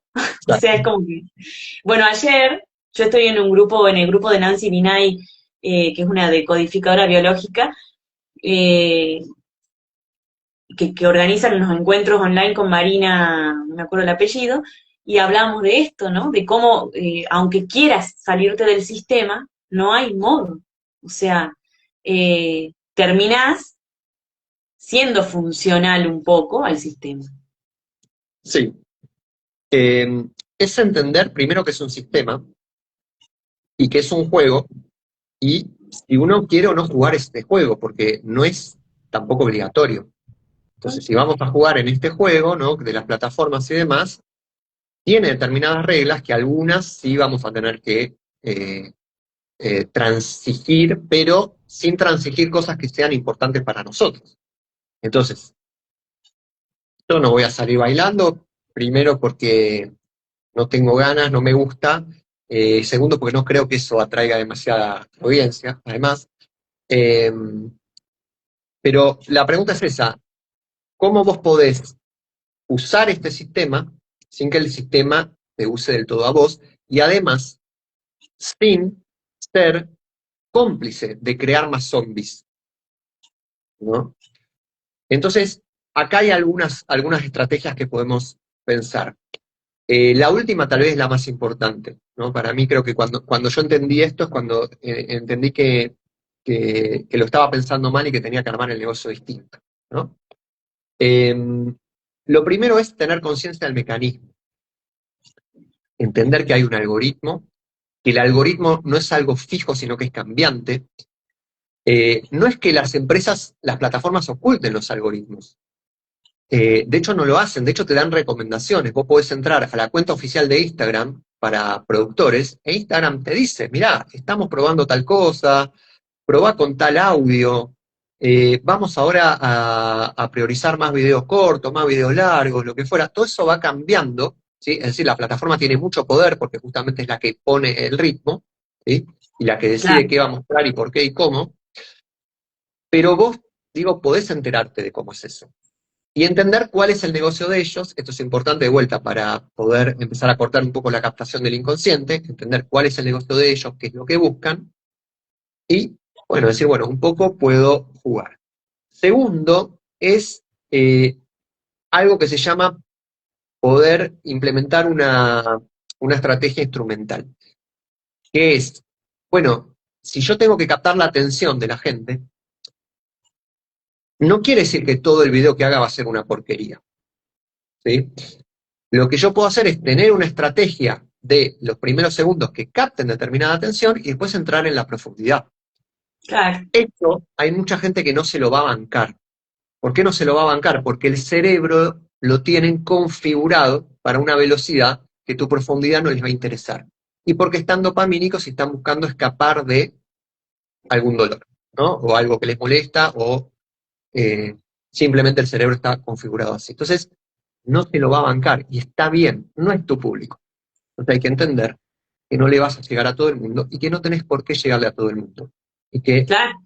O sea, es como que, bueno, ayer yo estoy en un grupo, en el grupo de Nancy Binay, que es una decodificadora biológica, eh, que organizan unos encuentros online con Marina, no me acuerdo el apellido, y hablamos de esto, ¿no? De cómo, aunque quieras salirte del sistema, no hay modo. O sea, terminás siendo funcional un poco al sistema. Sí. Es entender primero que es un sistema y que es un juego, y si uno quiere o no jugar este juego, porque no es tampoco obligatorio. Entonces, si vamos a jugar en este juego, ¿no? De las plataformas y demás, tiene determinadas reglas que algunas sí vamos a tener que transigir, pero sin transigir cosas que sean importantes para nosotros. Entonces, yo no voy a salir bailando, primero porque no tengo ganas, no me gusta, segundo porque no creo que eso atraiga demasiada audiencia, además. Eh, pero la pregunta es esa, ¿cómo vos podés usar este sistema sin que el sistema te use del todo a vos y además sin ser cómplice de crear más zombies, ¿no? Entonces, acá hay algunas estrategias que podemos pensar. La última tal vez es la más importante, ¿no? Para mí creo que cuando yo entendí esto es cuando entendí que lo estaba pensando mal y que tenía que armar el negocio distinto, ¿no? Lo primero es tener conciencia del mecanismo, entender que hay un algoritmo, que el algoritmo no es algo fijo, sino que es cambiante. No es que las empresas, las plataformas oculten los algoritmos. De hecho, no lo hacen, de hecho te dan recomendaciones. Vos podés entrar a la cuenta oficial de Instagram para productores, e Instagram te dice, mirá, estamos probando tal cosa, probá con tal audio, vamos ahora a priorizar más videos cortos, más videos largos, lo que fuera. Todo eso va cambiando, ¿sí? Es decir, la plataforma tiene mucho poder porque justamente es la que pone el ritmo, ¿sí? Y la que decide Claro, qué va a mostrar y por qué y cómo, pero vos, digo, podés enterarte de cómo es eso. Y entender cuál es el negocio de ellos, esto es importante de vuelta para poder empezar a cortar un poco la captación del inconsciente, entender cuál es el negocio de ellos, qué es lo que buscan, y, bueno, decir, bueno, un poco puedo jugar. Segundo, es algo que se llama poder implementar una estrategia instrumental, que es, bueno, si yo tengo que captar la atención de la gente, no quiere decir que todo el video que haga va a ser una porquería, ¿sí? Lo que yo puedo hacer es tener una estrategia de los primeros segundos que capten determinada atención y después entrar en la profundidad. claro, Esto hay mucha gente que no se lo va a bancar. ¿Por qué no se lo va a bancar? Porque el cerebro lo tienen configurado para una velocidad que tu profundidad no les va a interesar. Y porque están dopamínicos y están buscando escapar de algún dolor, ¿no? O algo que les molesta, o simplemente el cerebro está configurado así. Entonces, no se lo va a bancar, y está bien, no es tu público. Entonces hay que entender que no le vas a llegar a todo el mundo y que no tenés por qué llegarle a todo el mundo. Y que claro,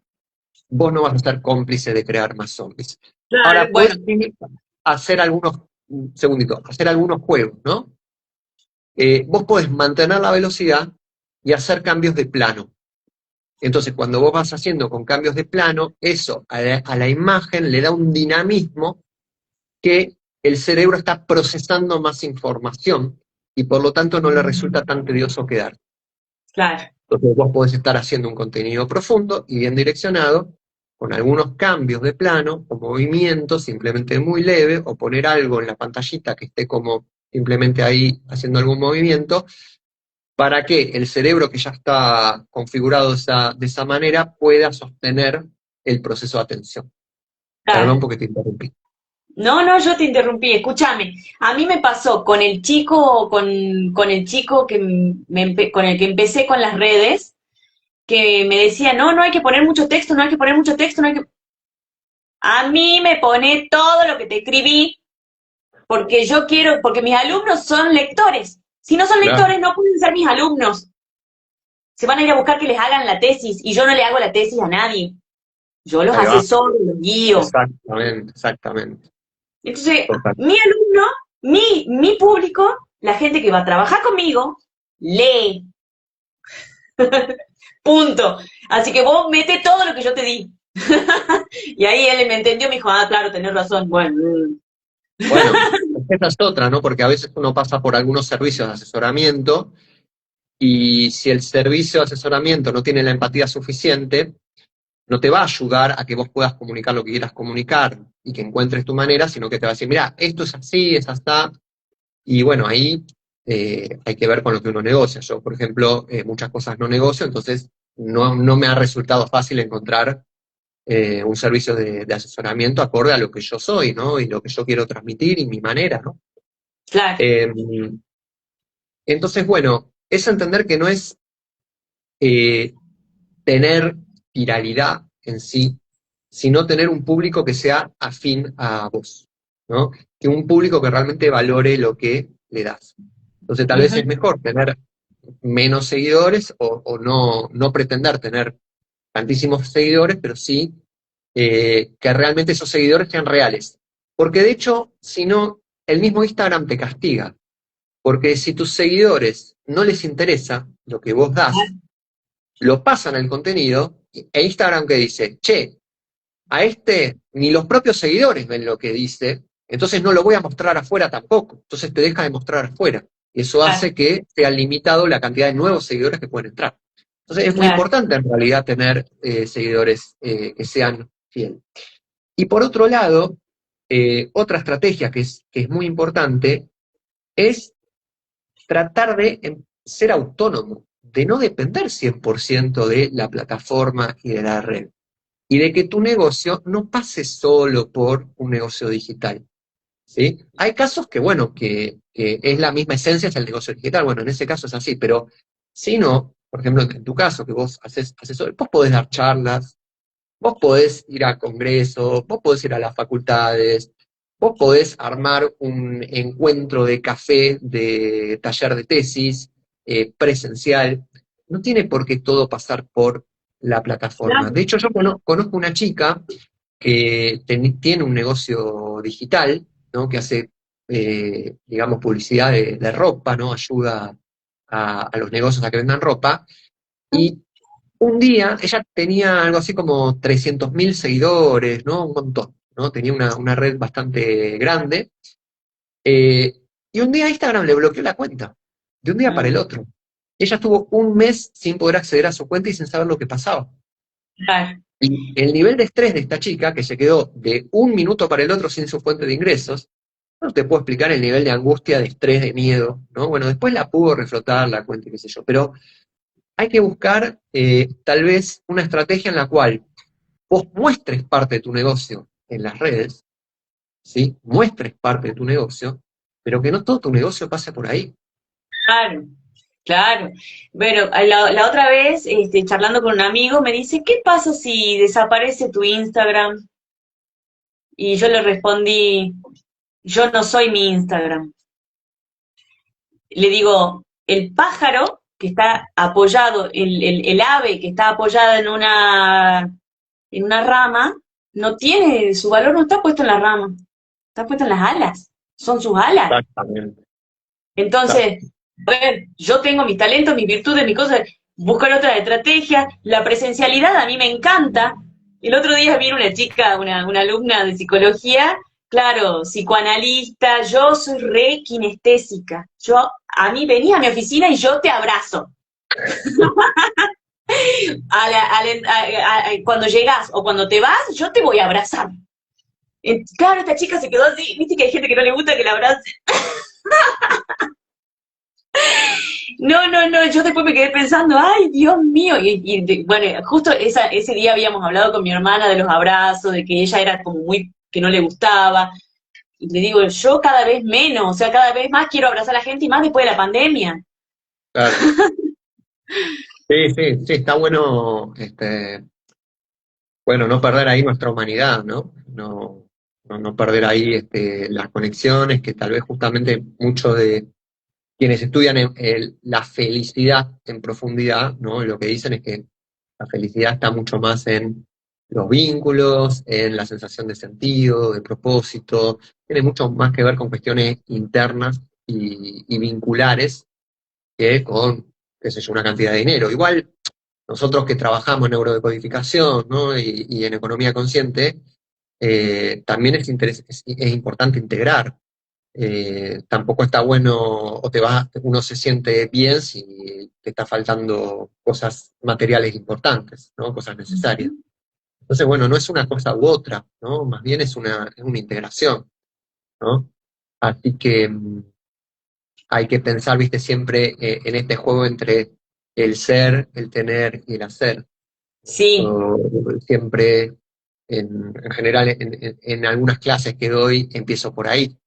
vos no vas a ser cómplice de crear más zombies. claro, Ahora, bueno, podés hacer algunos, un segundito, hacer algunos juegos, ¿no? Vos podés mantener la velocidad y hacer cambios de plano. Entonces, cuando vos vas haciendo con cambios de plano, eso a la imagen le da un dinamismo que el cerebro está procesando más información y por lo tanto no le resulta tan tedioso quedar. claro, Entonces vos podés estar haciendo un contenido profundo y bien direccionado, con algunos cambios de plano o movimientos simplemente muy leve, o poner algo en la pantallita que esté como simplemente ahí haciendo algún movimiento, para que el cerebro que ya está configurado de esa manera pueda sostener el proceso de atención. Perdón claro. porque te interrumpí. No, no, yo te interrumpí, escúchame. A mí me pasó con el chico con el que empecé con las redes, que me decía, no, no hay que poner mucho texto, no hay que poner mucho texto, no hay que... A mí me pone todo lo que te escribí, porque yo quiero, porque mis alumnos son lectores. Si no son Claro, lectores, no pueden ser mis alumnos. Se van a ir a buscar que les hagan la tesis, y yo no le hago la tesis a nadie. Yo los ahí va. asesoro, los guío. Exactamente, exactamente. Entonces, Total. mi alumno, mi público, la gente que va a trabajar conmigo, lee. Punto. Así que vos mete todo lo que yo te di. Y ahí él me entendió, me dijo, ah, claro, tenés razón. Bueno, Bueno, esa es otra, ¿no? Porque a veces uno pasa por algunos servicios de asesoramiento y si el servicio de asesoramiento no tiene la empatía suficiente, no te va a ayudar a que vos puedas comunicar lo que quieras comunicar y que encuentres tu manera, sino que te va a decir, mira, esto es así, es hasta. Y bueno, ahí hay que ver con lo que uno negocia. Yo, por ejemplo, muchas cosas no negocio, entonces no me ha resultado fácil encontrar un servicio de asesoramiento acorde a lo que yo soy, ¿no? Y lo que yo quiero transmitir y mi manera, ¿no? claro. Eh, entonces, bueno, es entender que no es eh, tener viralidad en sí, sino tener un público que sea afín a vos, ¿no? Que un público que realmente valore lo que le das. Entonces, tal vez Ujú, es mejor tener menos seguidores o no pretender tener tantísimos seguidores, pero sí que realmente esos seguidores sean reales. Porque de hecho, si no, el mismo Instagram te castiga. Porque si tus seguidores no les interesa lo que vos das, lo pasan el contenido, e Instagram que dice, che, a este ni los propios seguidores ven lo que dice, entonces no lo voy a mostrar afuera tampoco. Entonces te deja de mostrar afuera. Y eso claro, hace que sea limitado la cantidad de nuevos seguidores que pueden entrar. Entonces es muy claro. importante en realidad tener seguidores que sean fieles. Y por otro lado, otra estrategia que es muy importante es tratar de ser autónomo, de no depender 100% de la plataforma y de la red. Y de que tu negocio no pase solo por un negocio digital. ¿Sí? Hay casos que, bueno, que es la misma esencia, es el negocio digital. Bueno, en ese caso es así, pero si no, por ejemplo, en tu caso, que vos haces asesor, vos podés dar charlas, vos podés ir a congresos, vos podés ir a las facultades, vos podés armar un encuentro de café, de taller de tesis, presencial. No tiene por qué todo pasar por la plataforma. No, De hecho, yo conozco una chica que tiene un negocio digital, ¿no? Que hace, digamos, publicidad de ropa, ¿no? Ayuda a los negocios a que vendan ropa. Y un día ella tenía algo así como 300.000 seguidores, ¿no? Un montón, ¿no? Tenía una red bastante grande. eh, y un día Instagram le bloqueó la cuenta, de un día para el otro. Ella estuvo un mes sin poder acceder a su cuenta y sin saber lo que pasaba. claro. Y el nivel de estrés de esta chica, que se quedó de un minuto para el otro sin su fuente de ingresos, no te puedo explicar el nivel de angustia, de estrés, de miedo, ¿no? Bueno, después la pudo reflotar la cuenta y qué sé yo, pero hay que buscar tal vez una estrategia en la cual vos muestres parte de tu negocio en las redes, ¿sí? Muestres parte de tu negocio, pero que no todo tu negocio pase por ahí. Claro, claro. Bueno, la otra vez, charlando con un amigo, me dice, ¿qué pasa si desaparece tu Instagram? Y yo le respondí, yo no soy mi Instagram. Le digo, el pájaro que está apoyado, el ave que está apoyada en una rama, no tiene, su valor no está puesto en la rama, está puesto en las alas, son sus alas. Exactamente. Exacto. Entonces, a ver, yo tengo mis talentos, mis virtudes, mis cosas, buscar otras estrategias, la presencialidad a mí me encanta. El otro día vino una chica, una alumna de psicología, claro, psicoanalista, yo soy re kinestésica. Yo, a mí venía a mi oficina y yo te abrazo. Cuando llegas o cuando te vas, yo te voy a abrazar. Claro, esta chica se quedó así, viste que hay gente que no le gusta que la abrace. No, no, no, yo después me quedé pensando, ay, Dios mío, bueno, justo ese día habíamos hablado con mi hermana de los abrazos, de que ella era como muy, que no le gustaba, y le digo, yo cada vez menos, o sea, cada vez más quiero abrazar a la gente y más después de la pandemia. Claro. Sí, sí, sí, está bueno, bueno, no perder ahí nuestra humanidad, ¿no? No perder ahí las conexiones, que tal vez justamente muchos de quienes estudian la felicidad en profundidad, ¿no? Lo que dicen es que la felicidad está mucho más en los vínculos, en la sensación de sentido, de propósito, tiene mucho más que ver con cuestiones internas y vinculares que con, qué sé yo, una cantidad de dinero. Igual nosotros que trabajamos en neurodecodificación, ¿no? y en economía consciente, también es importante integrar. Tampoco está bueno, uno se siente bien si te está faltando cosas materiales importantes, ¿no? Cosas necesarias. Entonces, bueno, no es una cosa u otra, ¿no? Más bien es una integración, ¿no? Así que hay que pensar, viste, siempre en este juego entre el ser, el tener y el hacer. Sí, O siempre, en general, en algunas clases que doy, empiezo por ahí,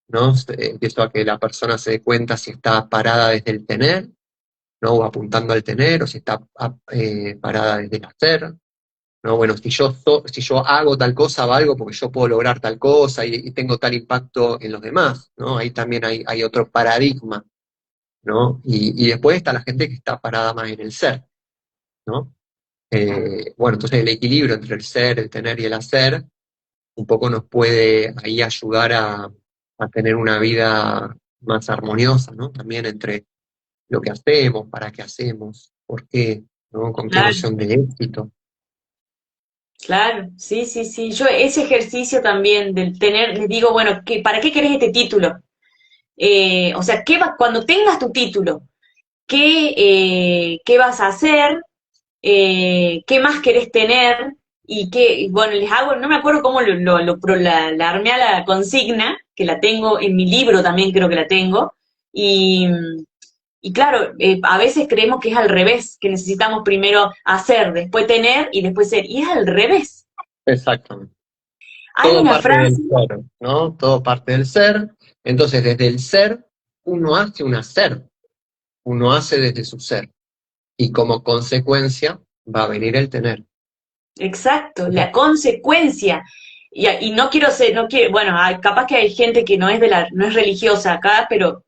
¿no? Empiezo a que la persona se dé cuenta si está parada desde el tener, ¿no? O apuntando al tener, o si está parada desde el hacer, ¿no? Bueno, si yo hago tal cosa, valgo porque yo puedo lograr tal cosa y tengo tal impacto en los demás, ¿no? Ahí también hay otro paradigma, ¿no? Y después está la gente que está parada más en el ser, ¿no? Bueno, entonces el equilibrio entre el ser, el tener y el hacer un poco nos puede ahí ayudar a tener una vida más armoniosa, ¿no? También entre lo que hacemos, para qué hacemos, por qué, ¿no? Con qué claro, noción de éxito. claro, sí, sí, sí. Yo ese ejercicio también del tener, les digo, bueno, ¿para qué querés este título? O sea, cuando tengas tu título, qué vas a hacer? ¿Qué más querés tener? Y bueno, les hago, no me acuerdo cómo la armé a la consigna, que la tengo en mi libro también, creo que la tengo, y, y claro, a veces creemos que es al revés, que necesitamos primero hacer, después tener y después ser, y es al revés. Exactamente. Hay Todo una parte del frase, ser, ¿no? Todo parte del ser. Entonces, desde el ser, uno hace un hacer, uno hace desde su ser. Y como consecuencia va a venir el tener. exacto, la consecuencia. Y no quiero ser, no quiero, bueno, capaz que hay gente que no es religiosa acá, pero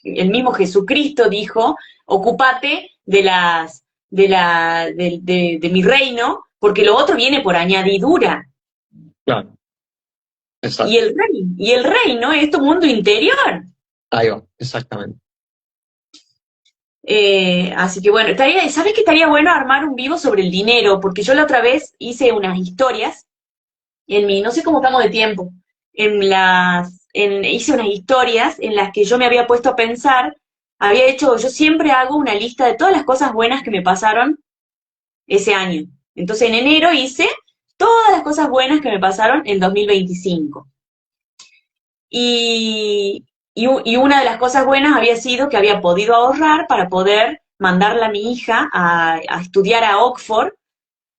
el mismo Jesucristo dijo, ocúpate de mi reino, porque lo otro viene por añadidura. Claro, exacto. Y el reino es tu mundo interior. Ahí va, exactamente. Así que bueno, ¿sabes qué estaría bueno armar un vivo sobre el dinero? Porque yo la otra vez hice unas historias no sé cómo estamos de tiempo, hice unas historias en las que yo me había puesto a pensar, yo siempre hago una lista de todas las cosas buenas que me pasaron ese año. Entonces en enero hice todas las cosas buenas que me pasaron en 2025. Y una de las cosas buenas había sido que había podido ahorrar para poder mandarla a mi hija a estudiar a Oxford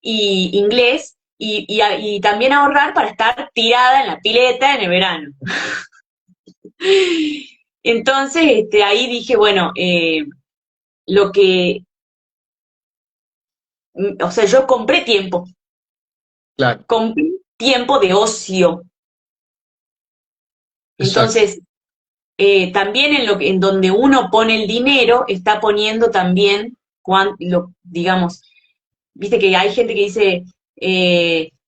y inglés y también ahorrar para estar tirada en la pileta en el verano. Entonces, ahí dije, bueno, lo que, o sea, yo Claro, compré tiempo de ocio. exacto. Entonces, también en donde uno pone el dinero, está poniendo también, digamos, viste que hay gente que dice,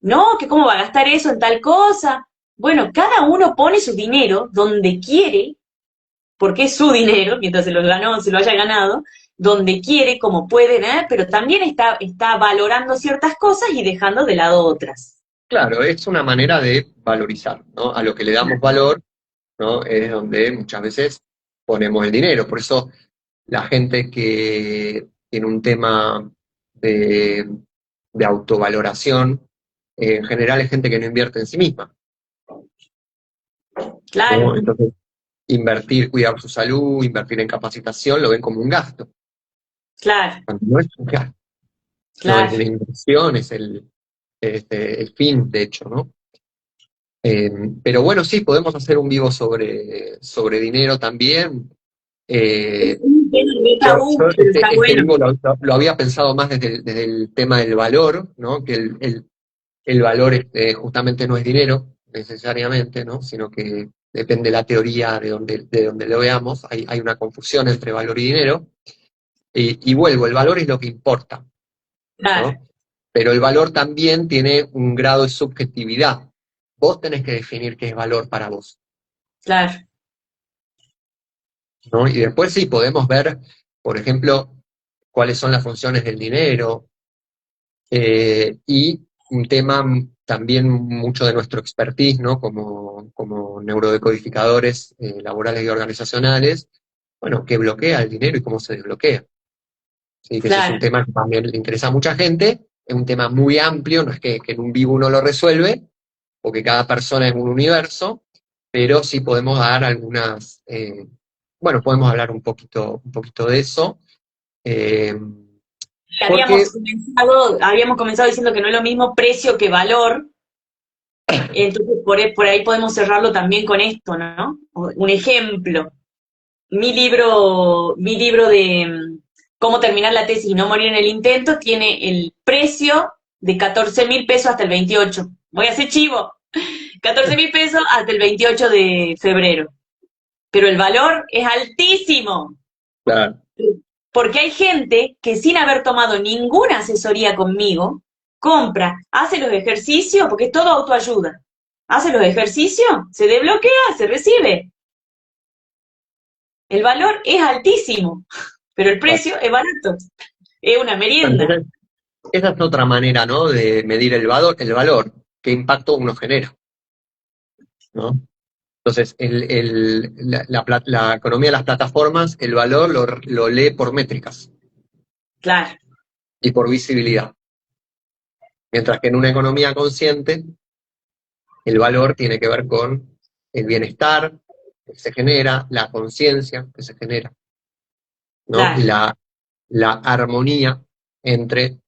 no, que cómo va a gastar eso en tal cosa. Bueno, cada uno pone su dinero donde quiere, porque es su dinero, mientras se lo haya ganado, donde quiere, como puede, ¿eh? Pero también está valorando ciertas cosas y dejando de lado otras. Claro, es una manera de valorizar, ¿no? A lo que le damos valor, ¿no? Es donde muchas veces ponemos el dinero. Por eso la gente que tiene un tema de, de autovaloración, en general es gente que no invierte en sí misma, ¿no? Claro, Entonces, invertir, cuidar su salud, invertir en capacitación, lo ven como un gasto, claro, cuando no es un gasto, no es claro. una inversión, es el fin, de hecho, ¿no? Pero bueno, sí, podemos hacer un vivo sobre dinero también. Es Eh, un tema de tabú, yo pero está este bueno. vivo lo había pensado más desde el tema del valor, ¿no? Que el valor justamente no es dinero, necesariamente, ¿no? Sino que depende de la teoría de donde lo veamos. Hay una confusión entre valor y dinero. Y vuelvo, el valor es lo que importa, Claro, ¿no? Pero el valor también tiene un grado de subjetividad. Vos tenés que definir qué es valor para vos, claro, ¿no? Y después sí podemos ver, por ejemplo, cuáles son las funciones del dinero, y un tema también mucho de nuestro expertise, ¿no? Como neurodecodificadores laborales y organizacionales, bueno, qué bloquea el dinero y cómo se desbloquea. Sí, que ese es un claro. tema que también le interesa a mucha gente, es un tema muy amplio, no es que en un vivo uno lo resuelve, porque cada persona es un universo, pero sí podemos dar algunas, bueno, podemos hablar un poquito de eso, eh, porque Habíamos comenzado diciendo que no es lo mismo precio que valor, entonces por ahí podemos cerrarlo también con esto, ¿no? Un ejemplo, mi libro de cómo terminar la tesis y no morir en el intento tiene el precio de 14.000 pesos hasta el 28. Voy a hacer chivo. 14.000 pesos hasta el 28 de febrero. Pero el valor es altísimo. claro, Porque hay gente que sin haber tomado ninguna asesoría conmigo, compra, hace los ejercicios, porque es todo autoayuda. Hace los ejercicios, se desbloquea, se recibe. El valor es altísimo, pero el precio es barato. Es una merienda. entonces, esa es otra manera, ¿no? De medir el valor, qué impacto uno genera, ¿no? Entonces, la economía de las plataformas, el valor lo lee por métricas Claro, y por visibilidad. Mientras que en una economía consciente, el valor tiene que ver con el bienestar que se genera, la conciencia que se genera, ¿no? claro, La armonía entre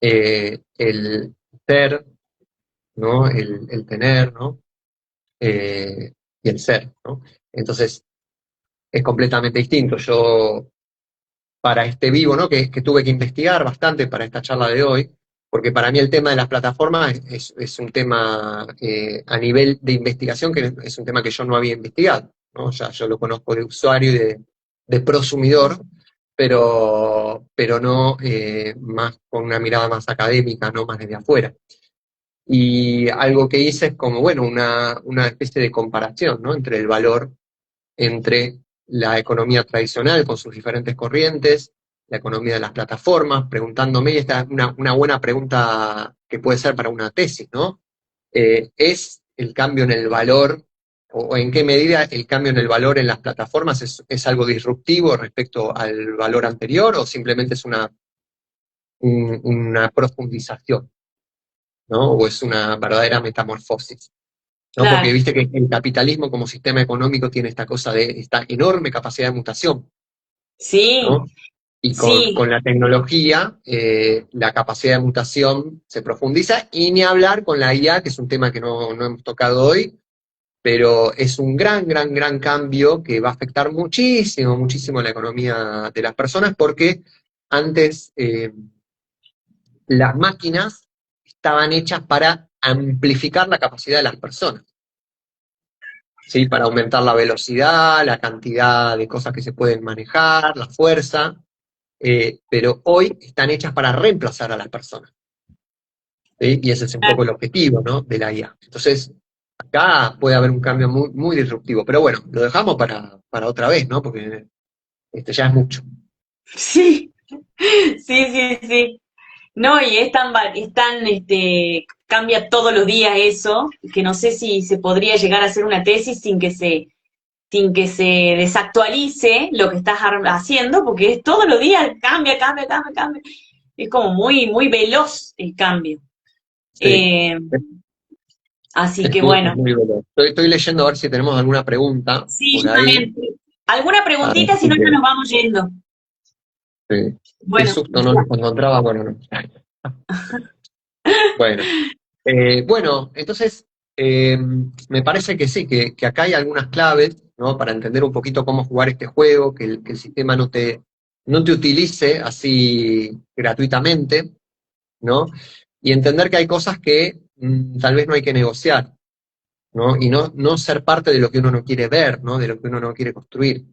el ser, ¿no? El tener, ¿no? Y el ser, ¿no? Entonces, es completamente distinto. Yo, para este vivo, ¿no? Que tuve que investigar bastante para esta charla de hoy, porque para mí el tema de las plataformas es un tema a nivel de investigación, que es un tema que yo no había investigado, ¿no? Ya yo lo conozco de usuario y de prosumidor, pero no más con una mirada más académica, no más desde afuera. Y algo que hice es como, bueno, una especie de comparación, ¿no? Entre el valor entre la economía tradicional con sus diferentes corrientes, la economía de las plataformas, preguntándome, y esta es una buena pregunta que puede ser para una tesis, ¿no? ¿Es el cambio en el valor, o en qué medida el cambio en el valor en las plataformas es algo disruptivo respecto al valor anterior, o simplemente es una profundización, ¿no? O es una verdadera metamorfosis? ¿No? Porque claro. viste que el capitalismo como sistema económico tiene esta cosa de esta enorme capacidad de mutación, Sí, ¿no? Y sí, con la tecnología, la capacidad de mutación se profundiza, y ni hablar con la IA, que es un tema que no hemos tocado hoy, pero es un gran, gran, gran cambio que va a afectar muchísimo, muchísimo la economía de las personas, porque antes las máquinas estaban hechas para amplificar la capacidad de las personas. ¿Sí? Para aumentar la velocidad, la cantidad de cosas que se pueden manejar, la fuerza, pero hoy están hechas para reemplazar a las personas, ¿sí? Y ese es un poco el objetivo, ¿no? De la IA. Entonces, acá puede haber un cambio muy, muy disruptivo, pero bueno, lo dejamos para otra vez, ¿no? Porque ya es mucho. sí, sí, sí, sí. No, y cambia todos los días eso, que no sé si se podría llegar a hacer una tesis sin que se desactualice lo que estás haciendo, porque es todos los días cambia, cambia, cambia, cambia. Es como muy, muy veloz el cambio. Sí, Eh, Así es que muy, es bueno, muy veloz. Estoy leyendo a ver si tenemos alguna pregunta sí, por yo ahí. también. ¿Alguna preguntita? Si Así no, ya que, nos vamos yendo. qué Bueno, susto, no nos encontraba, bueno, no. Bueno, bueno, entonces me parece que sí, que acá hay algunas claves, ¿no? Para entender un poquito cómo jugar este juego, que el sistema no te utilice así gratuitamente, ¿no? Y entender que hay cosas que tal vez no hay que negociar, ¿no? Y no ser parte de lo que uno no quiere ver, ¿no? De lo que uno no quiere construir.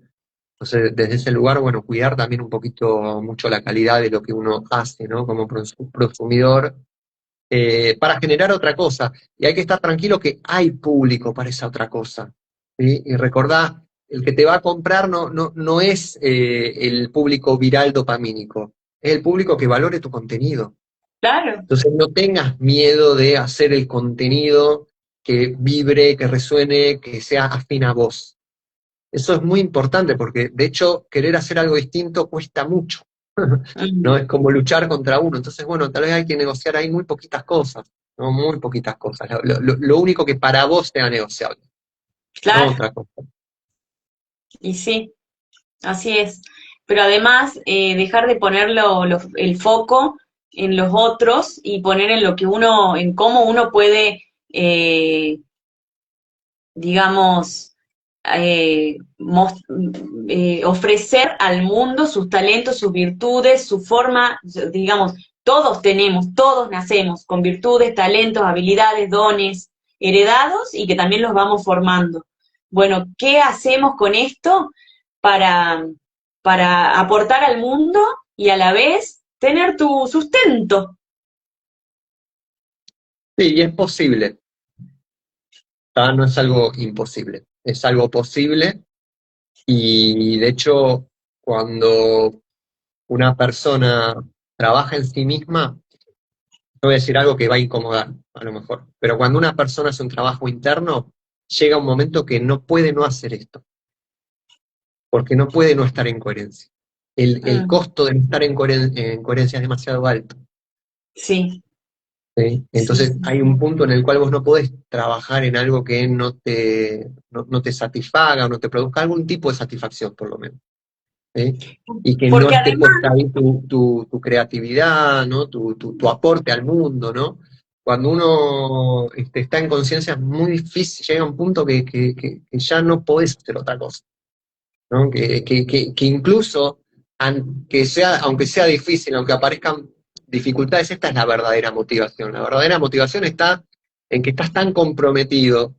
Entonces, desde ese lugar, bueno, cuidar también un poquito, mucho la calidad de lo que uno hace, ¿no? Como consumidor, para generar otra cosa. Y hay que estar tranquilo que hay público para esa otra cosa, ¿sí? Y recordá, el que te va a comprar no es el público viral dopamínico, es el público que valore tu contenido. Claro. Entonces no tengas miedo de hacer el contenido que vibre, que resuene, que sea afín a vos. Eso es muy importante porque, de hecho, querer hacer algo distinto cuesta mucho. ¿No? Mm, Es como luchar contra uno. Entonces, bueno, tal vez hay que negociar ahí muy poquitas cosas, ¿no? Muy poquitas cosas. Lo único que para vos sea negociable, no claro, otra cosa. y sí, así es. Pero además, dejar de poner el foco en los otros y poner en lo que uno, en cómo uno puede, digamos, ofrecer al mundo sus talentos, sus virtudes, su forma, digamos, todos nacemos con virtudes, talentos, habilidades, dones heredados y que también los vamos formando. Bueno, ¿qué hacemos con esto para, para aportar al mundo y a la vez tener tu sustento? Sí, y es posible, ¿tá? No es algo imposible, es algo posible y de hecho cuando una persona trabaja en sí misma, no voy a decir algo que va a incomodar, a lo mejor, pero cuando una persona hace un trabajo interno, llega un momento que no puede no hacer esto, porque no puede no estar en coherencia. El Mm, costo de no estar en coherencia es demasiado alto, sí, ¿sí? sí, Entonces sí. hay un punto en el cual vos no podés trabajar en algo que no te satisfaga o no te produzca algún tipo de satisfacción, por lo menos, ¿sí? Y que no Porque esté además, puesta ahí tu creatividad, ¿no? Tu aporte al mundo, ¿no? Cuando uno está en conciencia es muy difícil, llega a un punto que ya no podés hacer otra cosa, ¿no? Que incluso, aunque sea difícil, aunque aparezcan dificultades, esta es la verdadera motivación. La verdadera motivación está en que estás tan comprometido,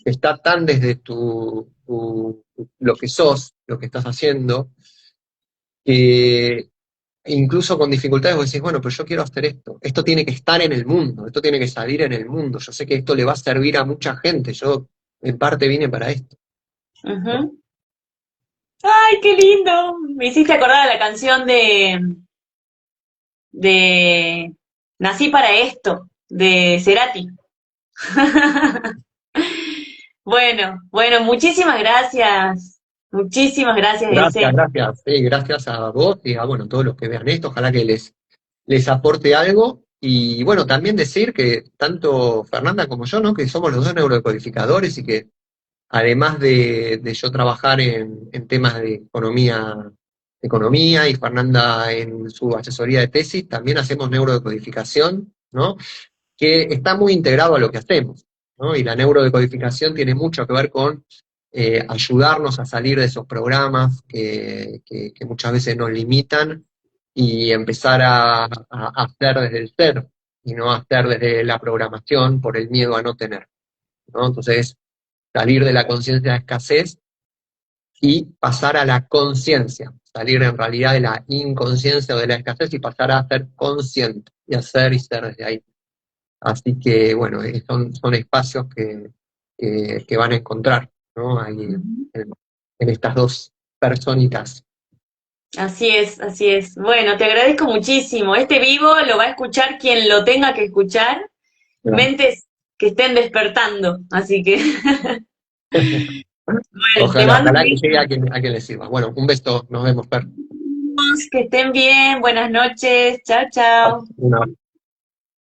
que está tan desde lo que sos, lo que estás haciendo, que incluso con dificultades vos decís, bueno, pero yo quiero hacer esto tiene que estar en el mundo, esto tiene que salir en el mundo, yo sé que esto le va a servir a mucha gente, yo en parte vine para esto, ¿no? ujú. Ay, qué lindo. Me hiciste acordar a la canción de Nací para esto, de Cerati. Bueno, bueno, muchísimas gracias. Muchísimas gracias, Gracias, Eze. gracias. Sí, gracias a vos y a bueno, todos los que vean esto. Ojalá que les aporte algo. Y bueno, también decir que tanto Fernanda como yo, ¿no? Que somos los dos neurodecodificadores y que además de yo trabajar en temas de economía y Fernanda en su asesoría de tesis, también hacemos neurodecodificación, ¿no? Que está muy integrado a lo que hacemos, ¿no? Y la neurodecodificación tiene mucho que ver con ayudarnos a salir de esos programas que muchas veces nos limitan y empezar a hacer desde el ser y no hacer desde la programación por el miedo a no tener, ¿no? Entonces, salir de la conciencia de escasez y pasar a la conciencia, salir en realidad de la inconsciencia o de la escasez y pasar a ser consciente y hacer y ser desde ahí. Así que, bueno, son espacios que van a encontrar, ¿no? Ahí Ujú. en estas dos personitas. Así es, así es. Bueno, te agradezco muchísimo. Este vivo lo va a escuchar quien lo tenga que escuchar. ¿Verdad? Mentes que estén despertando. Así que, bueno, te Ojalá, mando un ojalá que llegue beso. a quien le sirva. Bueno, un beso, nos vemos, Per. Que estén bien. Buenas noches. Chao, chao. Una